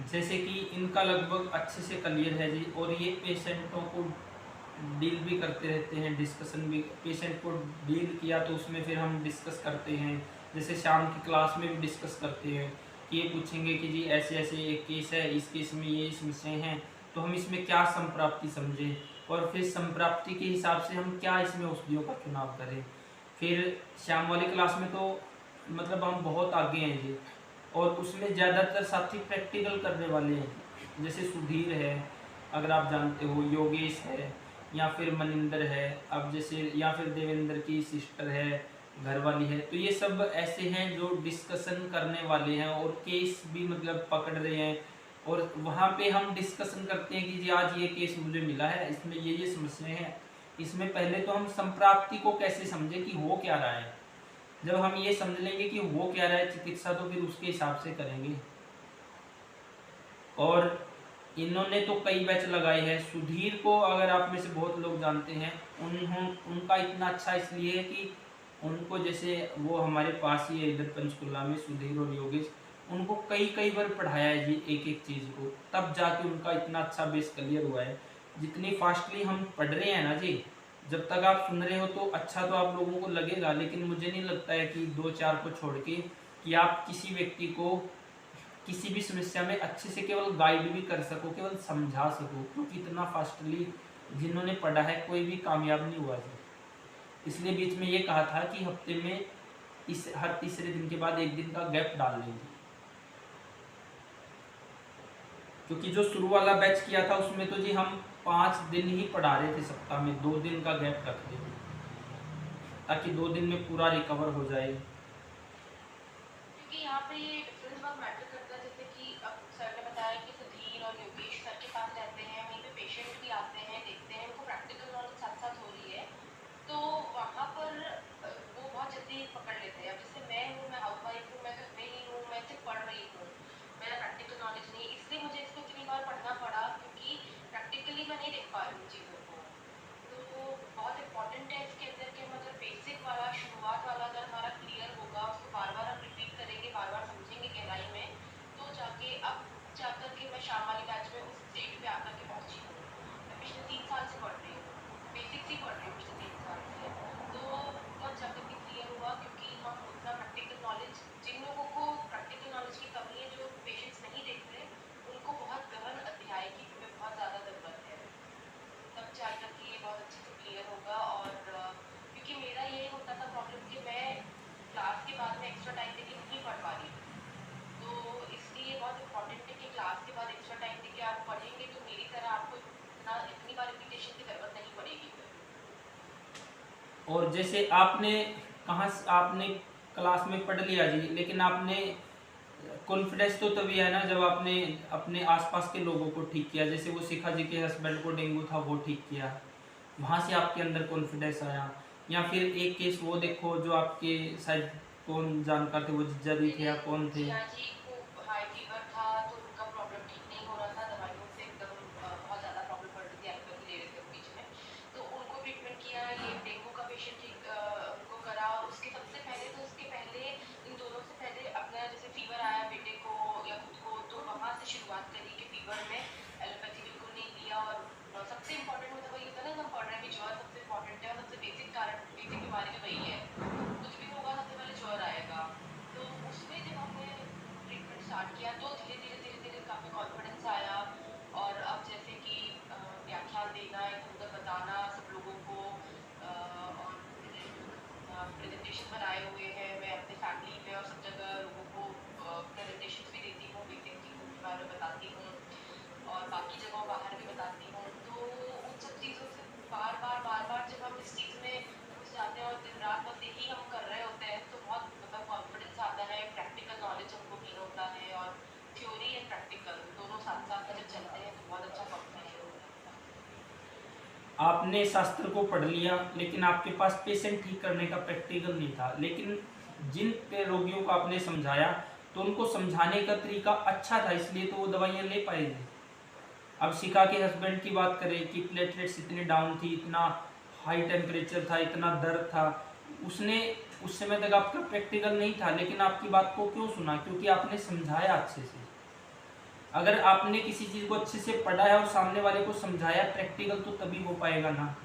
जैसे कि इनका लगभग अच्छे से क्लियर है जी, और ये पेशेंटों को डील भी करते रहते हैं, डिस्कशन भी। पेशेंट को डील किया तो उसमें फिर हम डिस्कस करते हैं, जैसे शाम की क्लास में भी डिस्कस करते हैं कि ये पूछेंगे कि जी ऐसे ऐसे एक केस है, इस केस में ये समस्याएं हैं, तो हम इसमें क्या संप्राप्ति समझें, और फिर संप्राप्ति के हिसाब से हम क्या इसमें औषधियों का चुनाव करें। फिर शाम वाली क्लास में तो मतलब हम बहुत आगे हैं जी, और उसमें ज़्यादातर साथी प्रैक्टिकल करने वाले हैं। जैसे सुधीर है, अगर आप जानते हो, योगेश है, या फिर मनिंदर है, अब जैसे, या फिर देवेंद्र की सिस्टर है, घर वाली है, तो ये सब ऐसे हैं जो डिस्कशन करने वाले हैं और केस भी मतलब पकड़ रहे हैं। और वहाँ पे हम डिस्कशन करते हैं कि जी आज ये केस मुझे मिला है, इसमें ये समस्याएं हैं। इसमें पहले तो हम संप्राप्ति को कैसे समझें कि हो क्या रहा है। जब हम ये समझ लेंगे कि हो क्या रहा है चिकित्सा, तो फिर उसके हिसाब से करेंगे। और इन्होंने तो कई बैच लगाए हैं। सुधीर को अगर आप में से बहुत लोग जानते हैं, उनका इतना अच्छा इसलिए है कि उनको, जैसे वो हमारे पास ही है इधर पंचकुला में, सुधीर और योगेश, उनको कई बार पढ़ाया है जी एक एक चीज़ को, तब जाके उनका इतना अच्छा बेस क्लियर हुआ है। जितनी फास्टली हम पढ़ रहे हैं ना जी, जब तक आप सुन रहे हो तो अच्छा तो आप लोगों को लगेगा, लेकिन मुझे नहीं लगता है कि 2-4 को छोड़ के कि आप किसी व्यक्ति को किसी भी समस्या में अच्छे से केवल गाइड भी कर सको, केवल समझा सको, क्योंकि इतना फास्टली जिन्होंने पढ़ा है कोई भी कामयाब नहीं हुआ जी। इसलिए बीच में ये कहा था कि हफ्ते में हर तीसरे दिन के बाद एक दिन का गैप डाल लेंगे, क्योंकि जो शुरू वाला बैच किया था उसमें तो जी हम 5 दिन ही पढ़ा रहे थे सप्ताह में, 2 दिन का गैप रख देंगे ताकि 2 दिन में पूरा रिकवर हो जाए। क्योंकि यहाँ पे ये डिफरेंस बहुत मैटर करता है। जैसे कि अब सर ने बताया कि सुधीर और योगेश सर के पास रहते हैं, वहीं पे पेशेंट भी आते हैं, देखते हैं, उनको प्रैक्टिकल नॉलेज साथ साथ हो रही है, तो वहाँ पर वो बहुत जल्दी पकड़ लेते हैं। अब जैसे मैं हूँ, मैं हाउस वाइफ हूँ, मैं घर में ही हूँ, मैं सिर्फ पढ़ रही हूँ, मेरा प्रैक्टिकल नॉलेज नहीं, इसलिए मुझे इसको इतनी बार पढ़ना पड़ा क्योंकि प्रैक्टिकली मैं नहीं देख पा रही हूँ चीज़ों को। तो बहुत इंपॉर्टेंट है इसके अंदर कि मतलब बेसिक वाला, शुरुआत वाला अगर हमारा क्लियर होगा, उसको बार बार हम रिपीट करेंगे, बार बार समझेंगे गहराई में, तो जाके अब जाकर के मैं शाम वाली बैच में उस स्टेज पे आकर के पहुंची हूँ। मैं पिछले 3 साल से पढ़ रही हूँ, बेसिक्स ही पढ़ रही हूँ पिछले 3 साल से। तो तब जाकर के क्लियर हुआ, क्योंकि हम उतना प्रैक्टिकल नॉलेज, जिन लोगों को प्रैक्टिकल नॉलेज की कमी है, जो पेशेंट्स नहीं देख रहे, उनको बहुत गहन अध्याय की हमें बहुत ज़्यादा ज़रूरत है। तब जाकर के ये बहुत अच्छे से क्लियर होगा। और क्योंकि मेरा ये होता था प्रॉब्लम कि मैं क्लास के बाद में एक्स्ट्रा टाइम देके नहीं पढ़ पा रही, तो इसलिए बहुत इंपॉर्टेंट है कि क्लास के बाद एक्स्ट्रा टाइम देके आप पढ़ेंगे तो मेरी तरह आपको इतनी बार रिपीटेशन की ज़रूरत नहीं पड़ेगी। और जैसे आपने आपने क्लास में पढ़ लिया जी, लेकिन आपने कॉन्फिडेंस तो तभी है ना जब आपने अपने आसपास के लोगों को ठीक किया। जैसे वो शिखा जी के हस्बैंड को डेंगू था, वो ठीक किया, वहाँ से आपके अंदर कॉन्फिडेंस आया। या फिर एक केस वो देखो जो आपके शायद कौन जानकार थे, वो जिज्जा जी थे या कौन थे, जिया जी को हाई फीवर था, तो उनका प्रॉब्लम ठीक नहीं हो रहा था, दवाइयों से एकदम बहुत ज़्यादा प्रॉब्लम पड़ रही थी, एलोपैथी ले रहे थे वो बीच में, तो उनको ट्रीटमेंट किया। ये डेंगू का पेशेंट ठीक उनको करा, और उसके सबसे पहले, तो उसके पहले इन दोनों से पहले अपना जैसे फीवर आया बेटे को या खुद को, तो वहाँ से शुरुआत करी कि फीवर में एलोपैथी बिल्कुल नहीं लिया। और सबसे इंपॉर्टेंट मतलब वही होता है ना, हम पढ़ रहे हैं कि ज्वर सबसे इंपॉर्टेंट है, और सबसे बेसिक कारण, बेसिक बीमारी तो वही है, कुछ भी होगा सबसे पहले ज्वर आएगा। तो उसमें जब हमने ट्रीटमेंट स्टार्ट किया तो धीरे धीरे काफ़ी कॉन्फिडेंस आया। और अब जैसे कि व्याख्यान देना, इधर उधर बताना सब लोगों को, और प्रेजेंटेशन बनाए हुए हैं मैं अपने फैमिली में और सब जगह लोगों को प्रेजेंटेशन भी देती हूँ, बेसिक चीज़ों के बारे में बताती हूँ, और बाकी जगहों बाहर भी बताती हूँ। तो उन सब चीज़ों से बार बार जब हम इस चीज़ में घुस जाते हैं और दिन रात बस यही हम कर रहे होते हैं, तो बहुत मतलब कॉन्फिडेंस आता है, प्रैक्टिकल नॉलेज हमको गेन होता है, और थ्योरी एंड प्रैक्टिकल दोनों साथ साथ जब चलते हैं तो बहुत अच्छा कॉम्बिनेशन होता है। आपने शास्त्र को पढ़ लिया, लेकिन आपके पास पेशेंट ठीक करने का प्रैक्टिकल नहीं था। लेकिन जिन रोगियों को आपने समझाया तो उनको समझाने का तरीका अच्छा था, इसलिए तो वो दवाइयाँ ले पाए थे। अब शिखा के हस्बैंड की बात करें कि प्लेटलेट्स इतने डाउन थी, इतना हाई टेम्परेचर था, इतना दर्द था, उसने उस समय तक आपका प्रैक्टिकल नहीं था, लेकिन आपकी बात को क्यों सुना? क्योंकि आपने समझाया अच्छे से। अगर आपने किसी चीज़ को अच्छे से पढ़ा है और सामने वाले को समझाया प्रैक्टिकल, तो तभी हो पाएगा ना।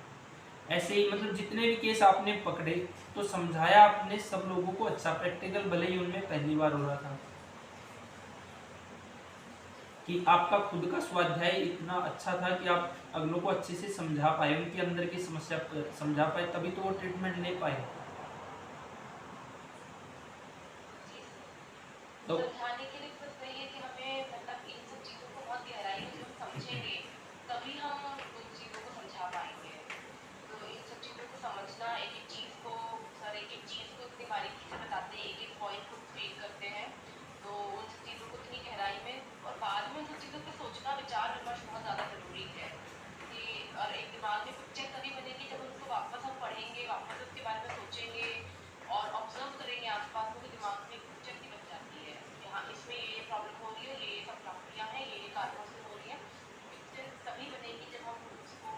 ऐसे ही मतलब जितने भी केस आपने पकड़े तो समझाया आपने सब लोगों को अच्छा, प्रैक्टिकल भले ही उनमें पहली बार हो रहा था, कि आपका खुद का स्वाध्याय इतना अच्छा था कि आप अगलों को अच्छे से समझा पाए, उनके अंदर की समस्या समझा पाए, तभी तो वो ट्रीटमेंट ले पाए। तो समझाने के लिए बस वही है कि हमें मतलब इन सब चीज़ों को बहुत गहराई से हम समझेंगे, तभी हम उन चीज़ों को समझा पाएंगे। तो इन सब चीज़ों को समझना, एक एक चीज़ को सर एक एक चीज़ को इतनी बारीकी से बताते हैं, एक एक पॉइंट को एक्सप्लेन करते हैं, तो उन सब चीज़ों को इतनी गहराई में और बाद में उन सब चीज़ों पर सोचना, विचार विमर्श बहुत ज़्यादा ज़रूरी है कि और एक दिमाग में पिक्चर तभी बनेगी जब उनको वापस हम पढ़ेंगे, वापस उसके बारे में सोचेंगे और ऑब्जर्व करेंगे आसपास में, तो दिमाग में एक पिक्चर भी बन जाती है कि हाँ इसमें ये प्रॉब्लम हो रही है, ये सब प्रॉब्लम हैं, ये कारणों से हो रही है। पिक्चर तभी बनेगी जब हम उसको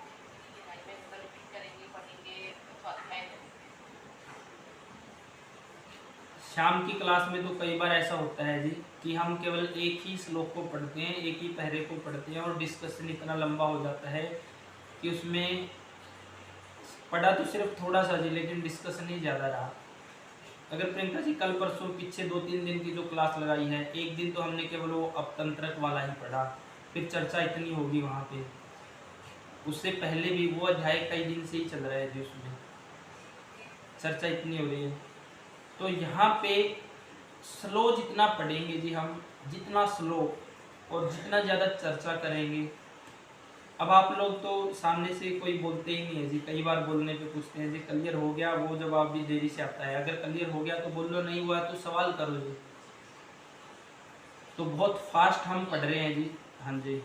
गहराई में रिपीट करेंगे, पढ़ेंगे, स्वाध्याय करेंगे। शाम की क्लास में तो कई बार ऐसा होता है जी कि हम केवल एक ही श्लोक को पढ़ते हैं, एक ही पहरे को पढ़ते हैं और डिस्कशन इतना लंबा हो जाता है कि उसमें पढ़ा तो सिर्फ थोड़ा सा जी, लेकिन डिस्कशन ही ज़्यादा रहा। अगर प्रियंका जी कल परसों पीछे 2-3 दिन की जो क्लास लगाई है, एक दिन तो हमने केवल वो अपतंत्रक वाला ही पढ़ा, फिर चर्चा इतनी होगी वहाँ पे, उससे पहले भी वो अध्याय कई दिन से ही चल रहा है जी, उसमें चर्चा इतनी हो रही है। तो यहाँ पे स्लो जितना पढ़ेंगे जी हम, जितना स्लो और जितना ज़्यादा चर्चा करेंगे। अब आप लोग तो सामने से कोई बोलते ही नहीं है जी, कई बार बोलने पे पूछते हैं जी क्लियर हो गया, वो जवाब भी देरी से आता है। अगर क्लियर हो गया तो बोल लो, नहीं हुआ तो सवाल करो जी। तो बहुत फास्ट हम पढ़ रहे हैं जी। हाँ जी।